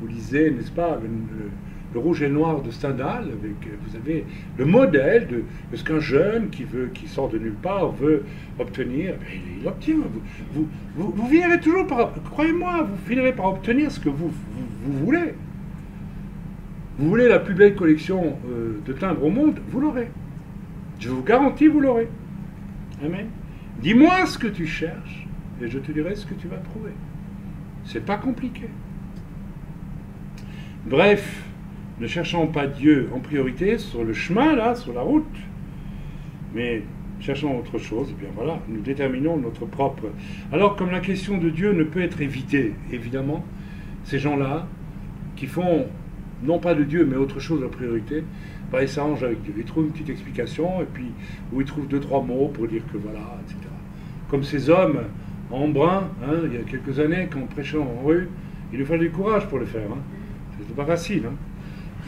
Speaker 1: Vous lisez, n'est-ce pas, le rouge et le noir de Stendhal, avec, vous avez le modèle de ce qu'un jeune qui sort de nulle part veut obtenir. Il obtient. Vous finirez toujours par, croyez-moi, vous finirez par obtenir ce que vous voulez. Vous voulez la plus belle collection de timbres au monde, vous l'aurez. Je vous garantis, vous l'aurez. Amen. Dis-moi ce que tu cherches et je te dirai ce que tu vas trouver. C'est pas compliqué. Bref, ne cherchons pas Dieu en priorité sur le chemin, là, sur la route, mais cherchons autre chose, et bien voilà, nous déterminons notre propre... Alors, comme la question de Dieu ne peut être évitée, évidemment, ces gens-là, qui font, non pas de Dieu, mais autre chose en priorité, bah, ils s'arrangent avec Dieu. Ils trouvent une petite explication, et puis, où ils trouvent 2-3 mots pour dire que voilà, etc. Comme ces hommes en brun, hein, il y a quelques années, quand on prêchait en rue, il nous fallait du courage pour le faire. Hein. C'était pas facile. Hein.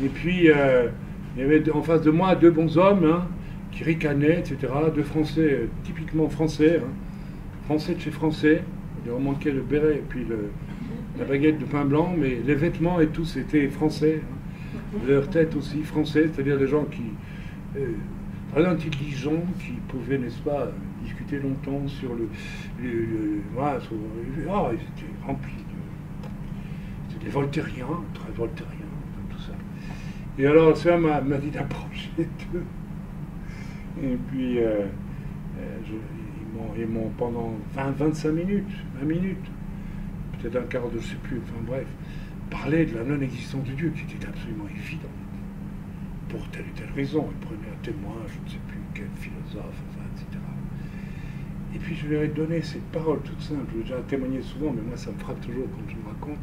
Speaker 1: Et puis, il y avait en face de moi 2 bons hommes hein, qui ricanaient, etc. 2 Français, typiquement français, hein, français de chez français. Il leur manquait le béret et puis la baguette de pain blanc, mais les vêtements et tout, c'était français. Hein. Leur tête aussi, français, c'est-à-dire des gens qui, intelligents, qui pouvaient, n'est-ce pas, discuter longtemps sur voilà, ils étaient remplis de... C'était des voltairiens, très voltairiens. Et alors, ça m'a dit d'approcher d'eux. Et puis, ils m'ont pendant 25 minutes, 20 minutes, peut-être un quart de, je ne sais plus, enfin bref, parlé de la non-existence de Dieu, qui était absolument évidente. Pour telle ou telle raison. Ils prenaient un témoin, je ne sais plus quel philosophe, enfin, etc. Et puis, je leur ai donné cette parole toute simple. Je l'ai déjà témoigné souvent, mais moi, ça me frappe toujours quand je me raconte.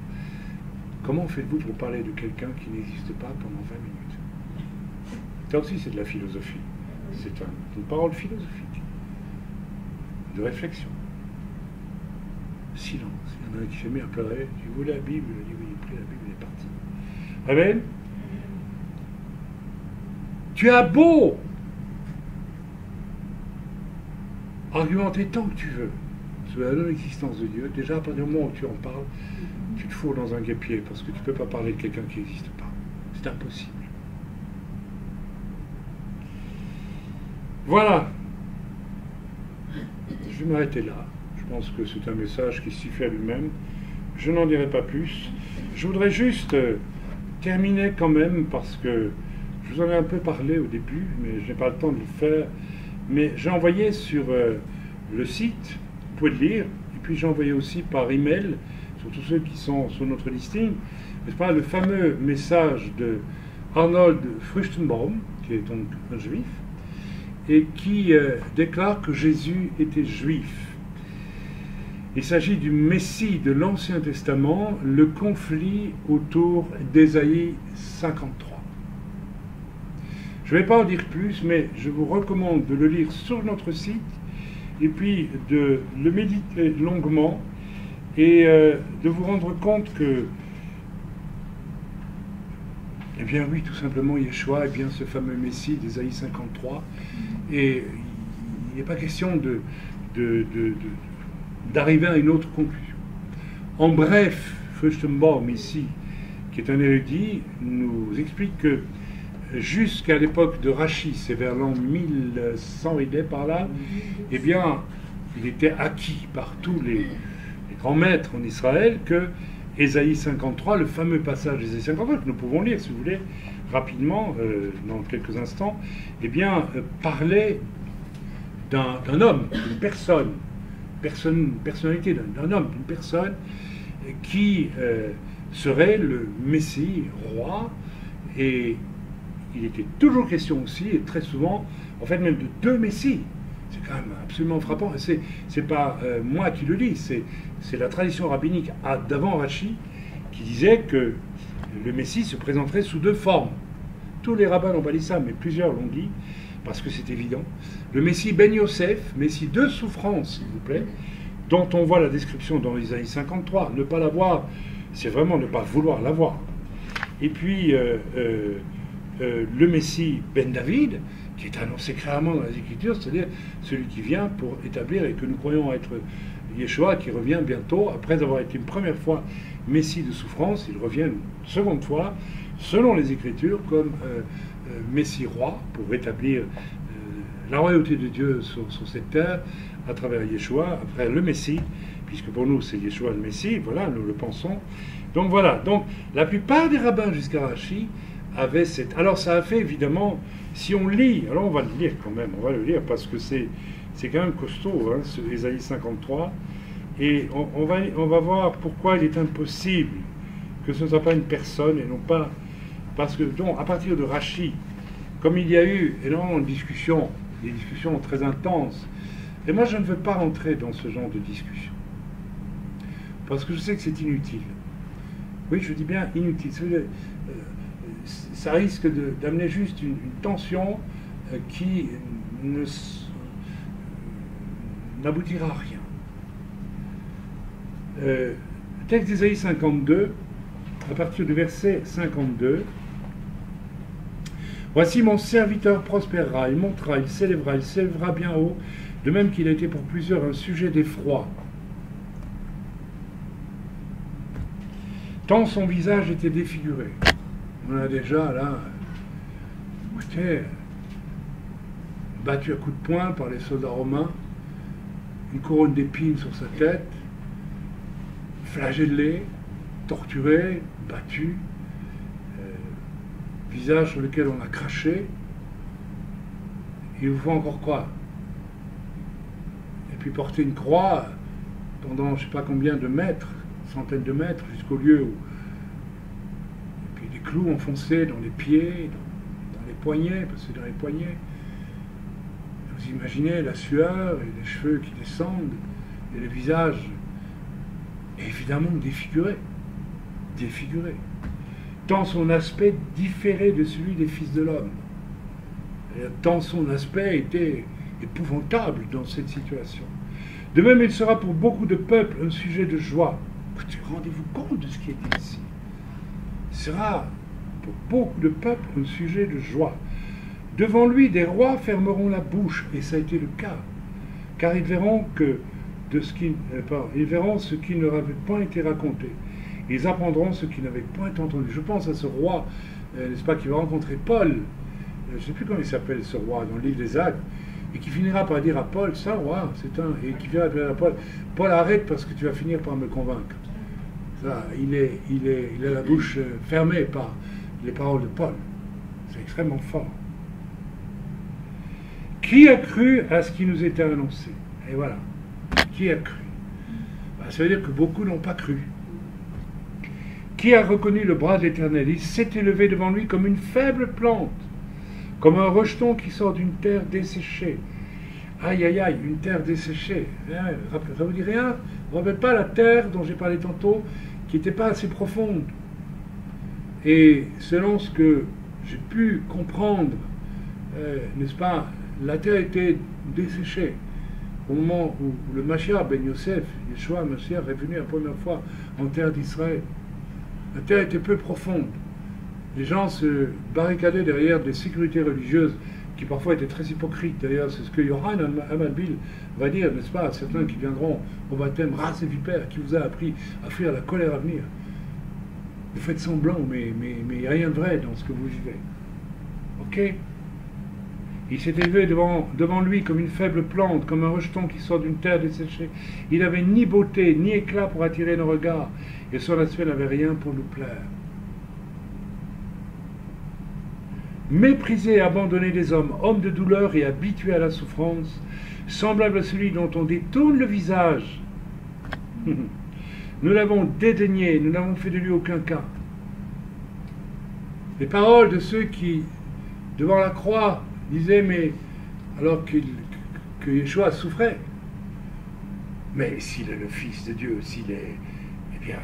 Speaker 1: Comment faites-vous pour parler de quelqu'un qui n'existe pas pendant 20 minutes? Ça aussi, c'est de la philosophie. C'est une parole philosophique, de réflexion. Silence. Il y en a un qui s'est mis à pleurer. Tu veux la Bible? Il a dit oui, il a pris la Bible, il est parti. Amen. Tu as beau argumenter tant que tu veux sur la non-existence de Dieu, déjà à partir du moment où tu en parles, tu te fous dans un guêpier parce que tu ne peux pas parler de quelqu'un qui n'existe pas. C'est impossible. Voilà. Je vais m'arrêter là. Je pense que c'est un message qui suffit à lui-même. Je n'en dirai pas plus. Je voudrais juste terminer quand même, parce que je vous en ai un peu parlé au début, mais je n'ai pas le temps de le faire. Mais j'ai envoyé sur le site, vous pouvez le lire, et puis j'ai envoyé aussi par email, sur tous ceux qui sont sur notre listing, n'est-ce pas, le fameux message de Arnold Fruchtenbaum, qui est donc un juif, et qui déclare que Jésus était juif. Il s'agit du Messie de l'Ancien Testament, le conflit autour d'Ésaïe 53. Je ne vais pas en dire plus, mais je vous recommande de le lire sur notre site, et puis de le méditer longuement, et de vous rendre compte que, eh bien oui, tout simplement, Yeshua est bien ce fameux Messie d'Ésaïe 53, et il n'est pas question d'arriver à une autre conclusion. En bref, Fruchtenbaum, ici, qui est un érudit, nous explique que jusqu'à l'époque de Rachi, c'est vers l'an 1100, il est par là, eh bien, il était acquis par tous les grands maîtres en Israël que Ésaïe 53, le fameux passage d'Ésaïe 53, que nous pouvons lire, si vous voulez, rapidement, dans quelques instants, eh bien, parlait d'un homme, d'une personnalité d'un homme, d'une personne qui serait le Messie roi, et il était toujours question aussi, et très souvent, en fait même de deux Messies. C'est quand même absolument frappant. C'est pas moi qui le dis, c'est la tradition rabbinique d'avant Rachi qui disait que le Messie se présenterait sous deux formes. Tous les rabbins n'ont pas dit ça, mais plusieurs l'ont dit, parce que c'est évident. Le Messie Ben Yosef, Messie de souffrance, s'il vous plaît, dont on voit la description dans Isaïe 53. Ne pas la voir, c'est vraiment ne pas vouloir la voir. Et puis, le Messie Ben David, qui est annoncé clairement dans les Écritures, c'est-à-dire celui qui vient pour établir, et que nous croyons être Yeshua, qui revient bientôt, après avoir été une première fois Messie de souffrance, il revient une seconde fois, selon les Écritures, comme Messie roi, pour rétablir la royauté de Dieu sur cette terre, à travers Yeshua, après le Messie, puisque pour nous c'est Yeshua le Messie, voilà, nous le pensons. Donc voilà, donc la plupart des rabbins jusqu'à Rachi avaient cette... Alors ça a fait évidemment, si on lit, alors on va le lire quand même, on va le lire parce que c'est quand même costaud, hein, ce Ésaïe 53, et on va voir pourquoi il est impossible que ce ne soit pas une personne et non pas... Parce que donc, à partir de Rachi, comme il y a eu énormément de discussions, des discussions très intenses, et moi je ne veux pas rentrer dans ce genre de discussion, parce que je sais que c'est inutile. Oui, je dis bien inutile. Ça risque d'amener juste une tension qui n'aboutira à rien. Le texte d'Ésaïe 52, à partir du verset 52, « Voici mon serviteur prospérera, il montera, il s'élèvera bien haut, de même qu'il a été pour plusieurs un sujet d'effroi. Tant son visage était défiguré. » On a déjà là, écoutez, battu à coups de poing par les soldats romains, une couronne d'épines sur sa tête, flagellé, torturé, battu, visage sur lequel on a craché. Il vous faut encore quoi? Et puis porter une croix pendant je ne sais pas combien de mètres, centaines de mètres, jusqu'au lieu où... Et puis des clous enfoncés dans les pieds, dans les poignets, parce que c'est dans les poignets. Vous imaginez la sueur et les cheveux qui descendent, et le visage évidemment défiguré. Défiguré. Tant son aspect différait de celui des fils de l'homme. Tant son aspect était épouvantable dans cette situation. De même, il sera pour beaucoup de peuples un sujet de joie. Rendez-vous compte de ce qui est dit ici. Il sera pour beaucoup de peuples un sujet de joie. Devant lui, des rois fermeront la bouche, et ça a été le cas, car ils verront ils verront ce qui ne leur avait point été raconté. Ils apprendront ce qu'ils n'avaient point entendu. Je pense à ce roi, n'est-ce pas, qui va rencontrer Paul. Je ne sais plus comment il s'appelle ce roi dans le livre des Actes. et qui finira par dire à Paul, ça, roi, c'est un... Et qui finira par dire à Paul, Paul, arrête parce que tu vas finir par me convaincre. Ça, il a la bouche fermée par les paroles de Paul. C'est extrêmement fort. Qui a cru à ce qui nous était annoncé? Et voilà. Qui a cru? Ben, ça veut dire que beaucoup n'ont pas cru. Qui a reconnu le bras de l'Éternel? Il s'est élevé devant lui comme une faible plante, comme un rejeton qui sort d'une terre desséchée. Aïe, aïe, aïe, une terre desséchée. Ça vous dit rien? Vous ne rappelez pas la terre dont j'ai parlé tantôt, qui n'était pas assez profonde? Et selon ce que j'ai pu comprendre, n'est-ce pas, la terre était desséchée. Au moment où le Mashiach ben Yosef, Yeshua Mashiach, est venu la première fois en terre d'Israël, la terre était peu profonde. Les gens se barricadaient derrière des sécurités religieuses qui parfois étaient très hypocrites. D'ailleurs, c'est ce que Yohanan Amalbil va dire, n'est-ce pas, à certains qui viendront au baptême, race et vipère, qui vous a appris à fuir la colère à venir. Vous faites semblant, mais il n'y a rien de vrai dans ce que vous vivez. Ok? Il s'est élevé devant lui comme une faible plante, comme un rejeton qui sort d'une terre desséchée. Il n'avait ni beauté, ni éclat pour attirer nos regards, et son aspect n'avait rien pour nous plaire. Méprisé et abandonné des hommes, homme de douleur et habitué à la souffrance, semblable à celui dont on détourne le visage. Nous l'avons dédaigné, nous n'avons fait de lui aucun cas. Les paroles de ceux qui, devant la croix, disaient, mais alors que Yeshua souffrait, mais s'il est le Fils de Dieu, s'il est, eh bien,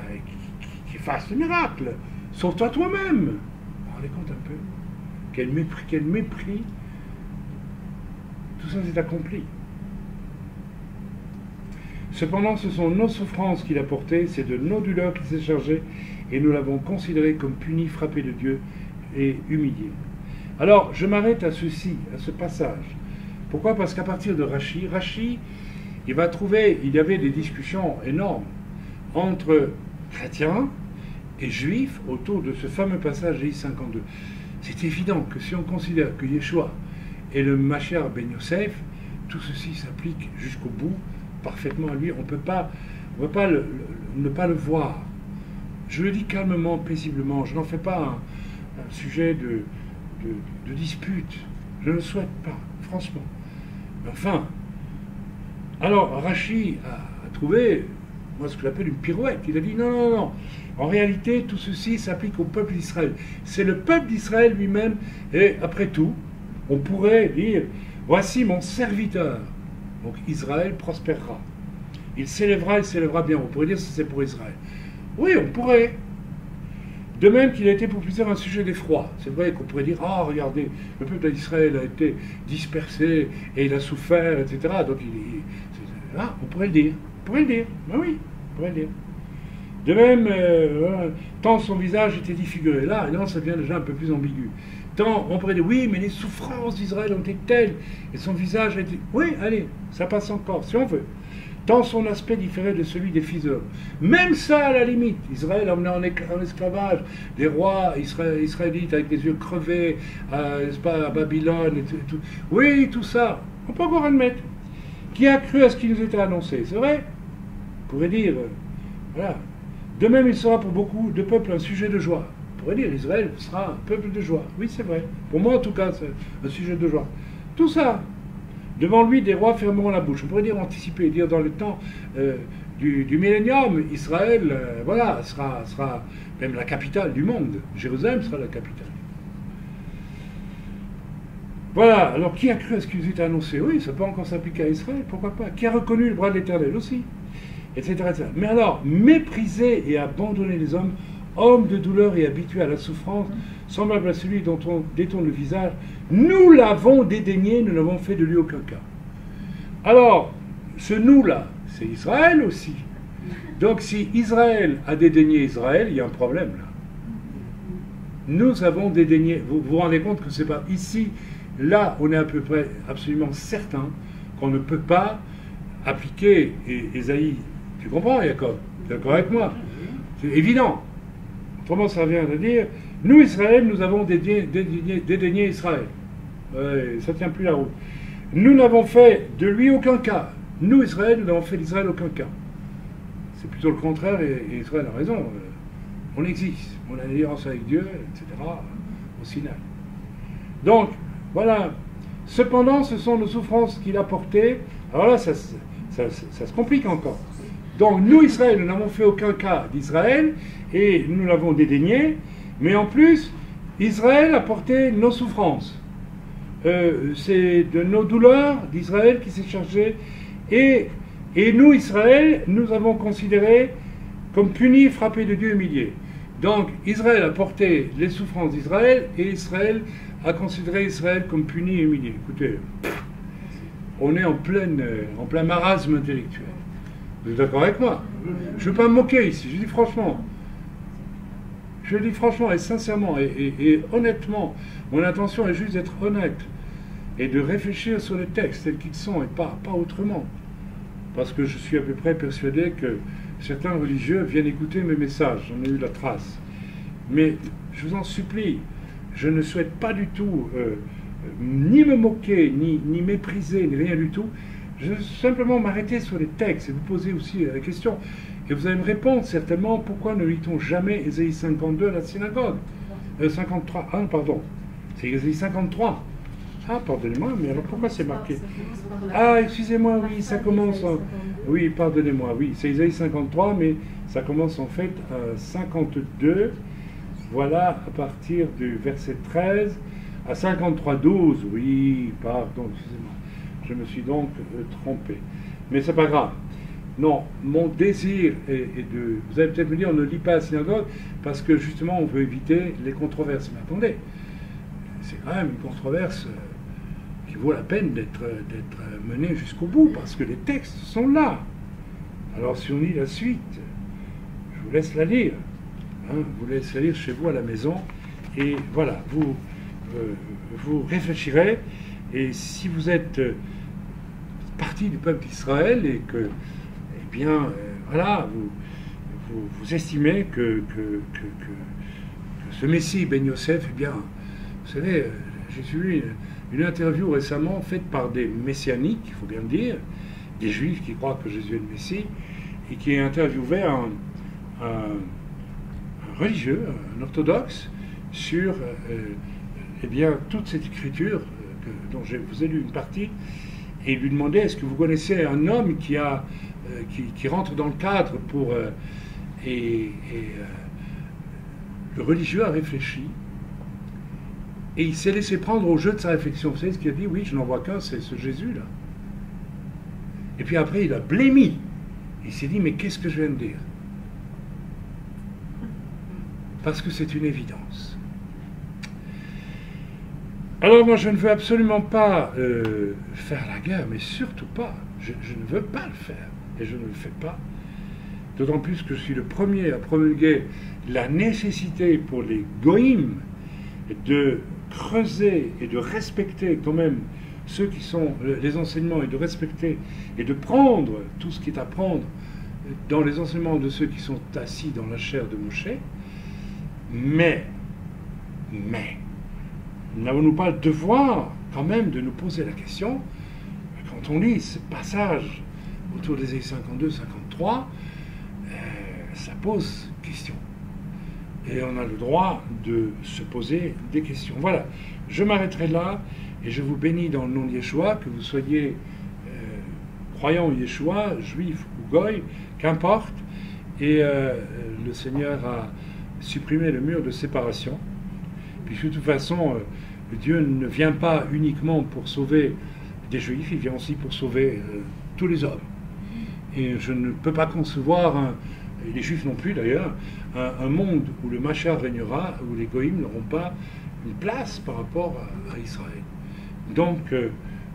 Speaker 1: qu'il fasse le miracle, sauve-toi toi-même. Vous vous rendez compte un peu? Quel mépris, tout ça s'est accompli. Cependant, ce sont nos souffrances qu'il a portées, c'est de nos douleurs qu'il s'est chargé, et nous l'avons considéré comme puni, frappé de Dieu et humilié. Alors, je m'arrête à ceci, à ce passage. Pourquoi? Parce qu'à partir de Rachi, il va trouver, il y avait des discussions énormes entre chrétiens et juifs autour de ce fameux passage de 52. C'est évident que si on considère que Yeshua est le Mashiach ben Yosef, tout ceci s'applique jusqu'au bout, parfaitement à lui. On ne peut pas ne pas le voir. Je le dis calmement, paisiblement. Je n'en fais pas un sujet de dispute. Je ne le souhaite pas, franchement. Mais enfin, alors Rachi a trouvé, moi, ce que j'appelle une pirouette. Il a dit non. En réalité, tout ceci s'applique au peuple d'Israël. C'est le peuple d'Israël lui-même. Et après tout, on pourrait dire, voici mon serviteur. Donc Israël prospérera. Il s'élèvera bien. On pourrait dire que c'est pour Israël. Oui, on pourrait. De même qu'il a été pour plusieurs un sujet d'effroi. C'est vrai qu'on pourrait dire, regardez, le peuple d'Israël a été dispersé et il a souffert, etc. Donc on pourrait le dire. Ben oui, on pourrait le dire. De même, tant son visage était défiguré. Là, ça devient déjà un peu plus ambigu. Tant, on pourrait dire, oui, mais les souffrances d'Israël ont été telles, et son visage a été... Oui, allez, ça passe encore, si on veut. Tant son aspect différait de celui des fils d'hommes. Même ça, à la limite, Israël emmené en esclavage, des rois israélites avec des yeux crevés, n'est-ce pas, à Babylone, et tout. Oui, tout ça, on peut encore admettre. Qui a cru à ce qui nous était annoncé? C'est vrai? On pourrait dire, voilà. De même, il sera pour beaucoup de peuples un sujet de joie. On pourrait dire, Israël sera un peuple de joie. Oui, c'est vrai. Pour moi, en tout cas, c'est un sujet de joie. Tout ça, devant lui, des rois fermeront la bouche. On pourrait dire anticiper, dire dans le temps du millénium, Israël, sera même la capitale du monde. Jérusalem sera la capitale. Voilà. Alors, qui a cru à ce qui nous était annoncé? Oui, ça peut encore s'appliquer à Israël, pourquoi pas. Qui a reconnu le bras de l'Éternel aussi? Etc., etc. Mais alors, mépriser et abandonner les hommes, hommes de douleur et habitués à la souffrance, semblable à celui dont on détourne le visage, nous l'avons dédaigné, nous n'avons fait de lui aucun cas. Alors, ce nous-là, c'est Israël aussi. Donc, si Israël a dédaigné Israël, il y a un problème là. Nous avons dédaigné. Vous vous rendez compte que c'est pas ici, là, on est à peu près absolument certain qu'on ne peut pas appliquer Ésaïe. Tu comprends, Jacob? Tu es d'accord avec moi? C'est évident. Autrement, ça vient de dire, nous, Israël, nous avons dédaigné Israël. Ouais, ça ne tient plus la route. nous n'avons fait de lui aucun cas. Nous, Israël, nous n'avons fait d'Israël aucun cas. C'est plutôt le contraire, et Israël a raison. On existe, on a une alliance avec Dieu, etc., au Sinaï. Donc, voilà. Cependant, ce sont nos souffrances qu'il a portées. Alors là, ça se complique encore. Donc, nous, Israël, nous n'avons fait aucun cas d'Israël, et nous l'avons dédaigné, mais en plus, Israël a porté nos souffrances. C'est de nos douleurs d'Israël qui s'est chargé, et nous, Israël, nous avons considéré comme punis, frappés de Dieu, humiliés. Donc, Israël a porté les souffrances d'Israël, et Israël a considéré Israël comme puni et humilié. Écoutez, on est en plein marasme intellectuel. Vous êtes d'accord avec moi? Je ne veux pas me moquer ici, je dis franchement. Je le dis franchement et sincèrement et honnêtement. Mon intention est juste d'être honnête et de réfléchir sur les textes tels qu'ils sont et pas autrement. Parce que je suis à peu près persuadé que certains religieux viennent écouter mes messages. J'en ai eu la trace. Mais je vous en supplie, je ne souhaite pas du tout ni me moquer, ni mépriser, ni rien du tout. Je veux simplement m'arrêter sur les textes et vous poser aussi la question. Et vous allez me répondre certainement pourquoi ne lit-on jamais Ésaïe 52 à la synagogue 53, ah pardon, c'est Ésaïe 53. Ah, pardonnez-moi, mais alors pourquoi c'est marqué? Ah, excusez-moi, oui, ça commence en... Oui, pardonnez-moi, oui, c'est Ésaïe 53, mais ça commence en fait à 52, voilà, à partir du verset 13 à 53, 12, oui, pardon, excusez-moi, je me suis donc trompé. Mais c'est pas grave. Non, mon désir est de... Vous allez peut-être me dire, on ne lit pas à la synagogue parce que justement on veut éviter les controverses. Mais attendez, c'est quand même une controverse qui vaut la peine d'être menée jusqu'au bout parce que les textes sont là. Alors si on lit la suite, je vous laisse la lire. Hein, je vous laisse la lire chez vous à la maison. Et voilà, vous réfléchirez. Et si vous êtes partie du peuple d'Israël et que voilà, vous estimez que ce Messie Ben Yosef, eh bien, vous savez, j'ai lu une interview récemment faite par des messianiques, il faut bien le dire, des juifs qui croient que Jésus est le Messie, et qui interviewait un religieux, un orthodoxe, sur eh bien, toute cette écriture dont je vous ai lu une partie, et il lui demandait, est-ce que vous connaissez un homme qui rentre dans le cadre pour... le religieux a réfléchi, et il s'est laissé prendre au jeu de sa réflexion. Vous savez ce qu'il a dit? Oui, je n'en vois qu'un, c'est ce Jésus-là. Et puis après, il a blémi. Il s'est dit, mais qu'est-ce que je viens de dire? Parce que c'est une évidence. Alors moi, je ne veux absolument pas faire la guerre, mais surtout pas. Je ne veux pas le faire, et je ne le fais pas. D'autant plus que je suis le premier à promulguer la nécessité pour les goïms de creuser et de respecter quand même ceux qui sont les enseignements et de respecter et de prendre tout ce qui est à prendre dans les enseignements de ceux qui sont assis dans la chair de Moshe. Mais, n'avons-nous pas le devoir quand même de nous poser la question, quand on lit ce passage autour des 52-53, ça pose question. Et on a le droit de se poser des questions. Voilà, je m'arrêterai là et je vous bénis dans le nom de Yeshua, que vous soyez croyant en Yeshua, juif ou goy, qu'importe. Et le Seigneur a supprimé le mur de séparation, puisque de toute façon, Dieu ne vient pas uniquement pour sauver des juifs, il vient aussi pour sauver tous les hommes. Et je ne peux pas concevoir, et les juifs non plus d'ailleurs, un monde où le Machar régnera, où les goïms n'auront pas une place par rapport à Israël. Donc,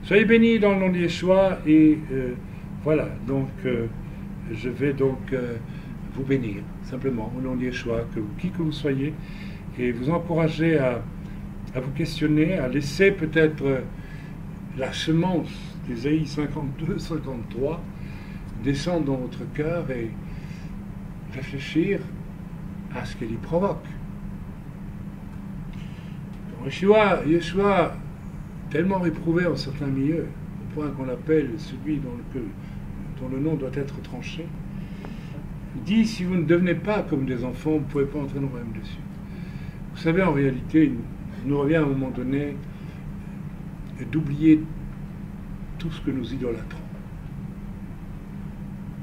Speaker 1: soyez bénis dans le nom de Yeshua, et voilà, donc je vais donc vous bénir, simplement, au nom de Yeshua, qui que vous soyez, et vous encourager à vous questionner, à laisser peut-être la semence d'Ésaïe 52-53 descendre dans votre cœur et réfléchir à ce qu'elle y provoque. Yeshua, tellement réprouvé en certains milieux, point qu'on appelle celui dont le nom doit être tranché, dit si vous ne devenez pas comme des enfants, vous ne pouvez pas entrer dans le royaume des cieux. Vous savez, en réalité, il nous revient à un moment donné d'oublier tout ce que nous idolâtrons,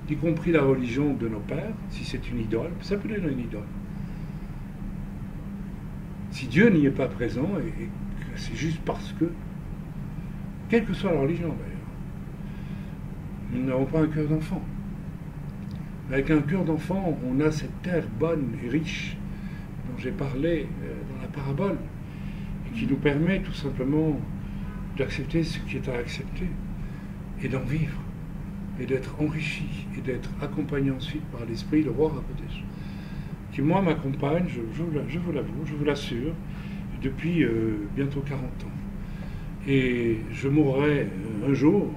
Speaker 1: y compris la religion de nos pères, si c'est une idole, ça peut être une idole. Si Dieu n'y est pas présent, et que c'est juste parce que, quelle que soit la religion d'ailleurs, nous n'avons pas un cœur d'enfant. Avec un cœur d'enfant, on a cette terre bonne et riche dont j'ai parlé dans la parabole, et qui nous permet tout simplement d'accepter ce qui est à accepter, et d'en vivre, et d'être enrichi, et d'être accompagné ensuite par l'Esprit, le roi Hakodesh, qui moi m'accompagne, je vous l'avoue, je vous l'assure, depuis bientôt 40 ans. Et je mourrai un jour,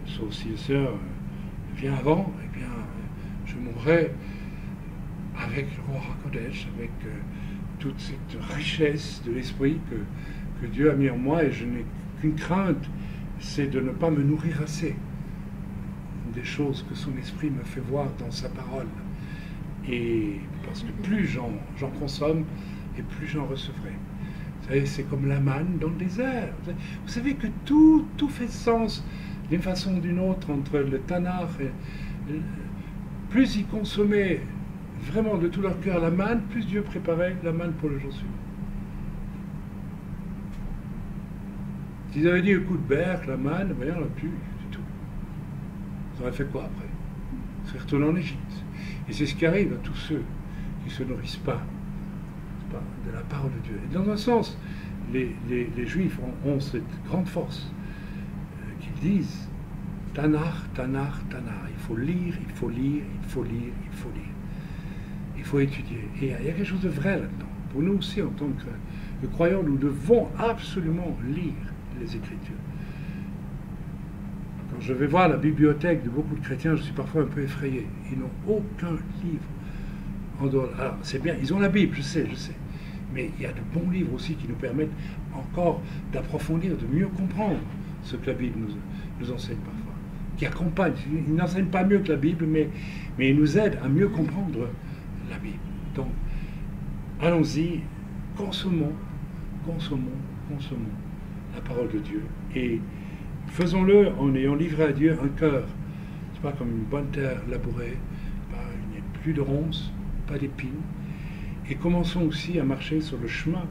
Speaker 1: sauf si le Seigneur vient avant, eh bien je mourrai avec le roi Hakodesh, avec toute cette richesse de l'Esprit que Dieu a mis en moi, et je n'ai qu'une crainte, c'est de ne pas me nourrir assez des choses que son Esprit me fait voir dans sa parole. Et parce que plus j'en consomme, et plus j'en recevrai. Vous savez, c'est comme la manne dans le désert. Vous savez que tout fait sens d'une façon ou d'une autre entre le Tanakh et plus ils consommaient vraiment de tout leur cœur la manne, plus Dieu préparait la manne pour le jour suivant. S'ils avaient dit un coup de berque, la manne, ben, il n'y en a plus, c'est tout. Ils auraient fait quoi après? Ils seraient retournés en Égypte. Et c'est ce qui arrive à tous ceux qui ne se nourrissent pas de la parole de Dieu. Et dans un sens, les Juifs ont cette grande force qu'ils disent Tanar, Tanar, Tanar. Il faut lire, il faut lire, il faut lire, il faut lire. Il faut étudier. Et il y a quelque chose de vrai là-dedans. Pour nous aussi, en tant que croyants, nous devons absolument lire les Écritures. Quand je vais voir la bibliothèque de beaucoup de chrétiens, je suis parfois un peu effrayé. Ils n'ont aucun livre en dehors. Alors, c'est bien, ils ont la Bible, je sais. Mais il y a de bons livres aussi qui nous permettent encore d'approfondir, de mieux comprendre ce que la Bible nous enseigne parfois. Qui accompagnent. Ils n'enseignent pas mieux que la Bible, mais ils nous aident à mieux comprendre la Bible. Donc, allons-y, consommons la parole de Dieu. Et faisons-le en ayant livré à Dieu un cœur. C'est pas comme une bonne terre labourée, il n'y a plus de ronces, pas d'épines. Et commençons aussi à marcher sur le chemin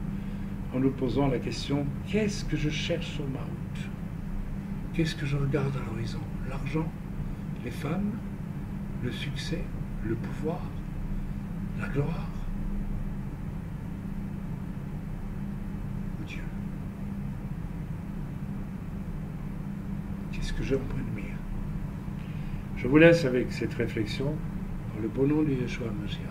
Speaker 1: en nous posant la question, qu'est-ce que je cherche sur ma route? Qu'est-ce que je regarde à l'horizon? L'argent, les femmes, le succès, le pouvoir, la gloire ou Dieu? Qu'est-ce que j'ai en point de mire? Je vous laisse avec cette réflexion dans le beau nom de Yeshua Mashiach.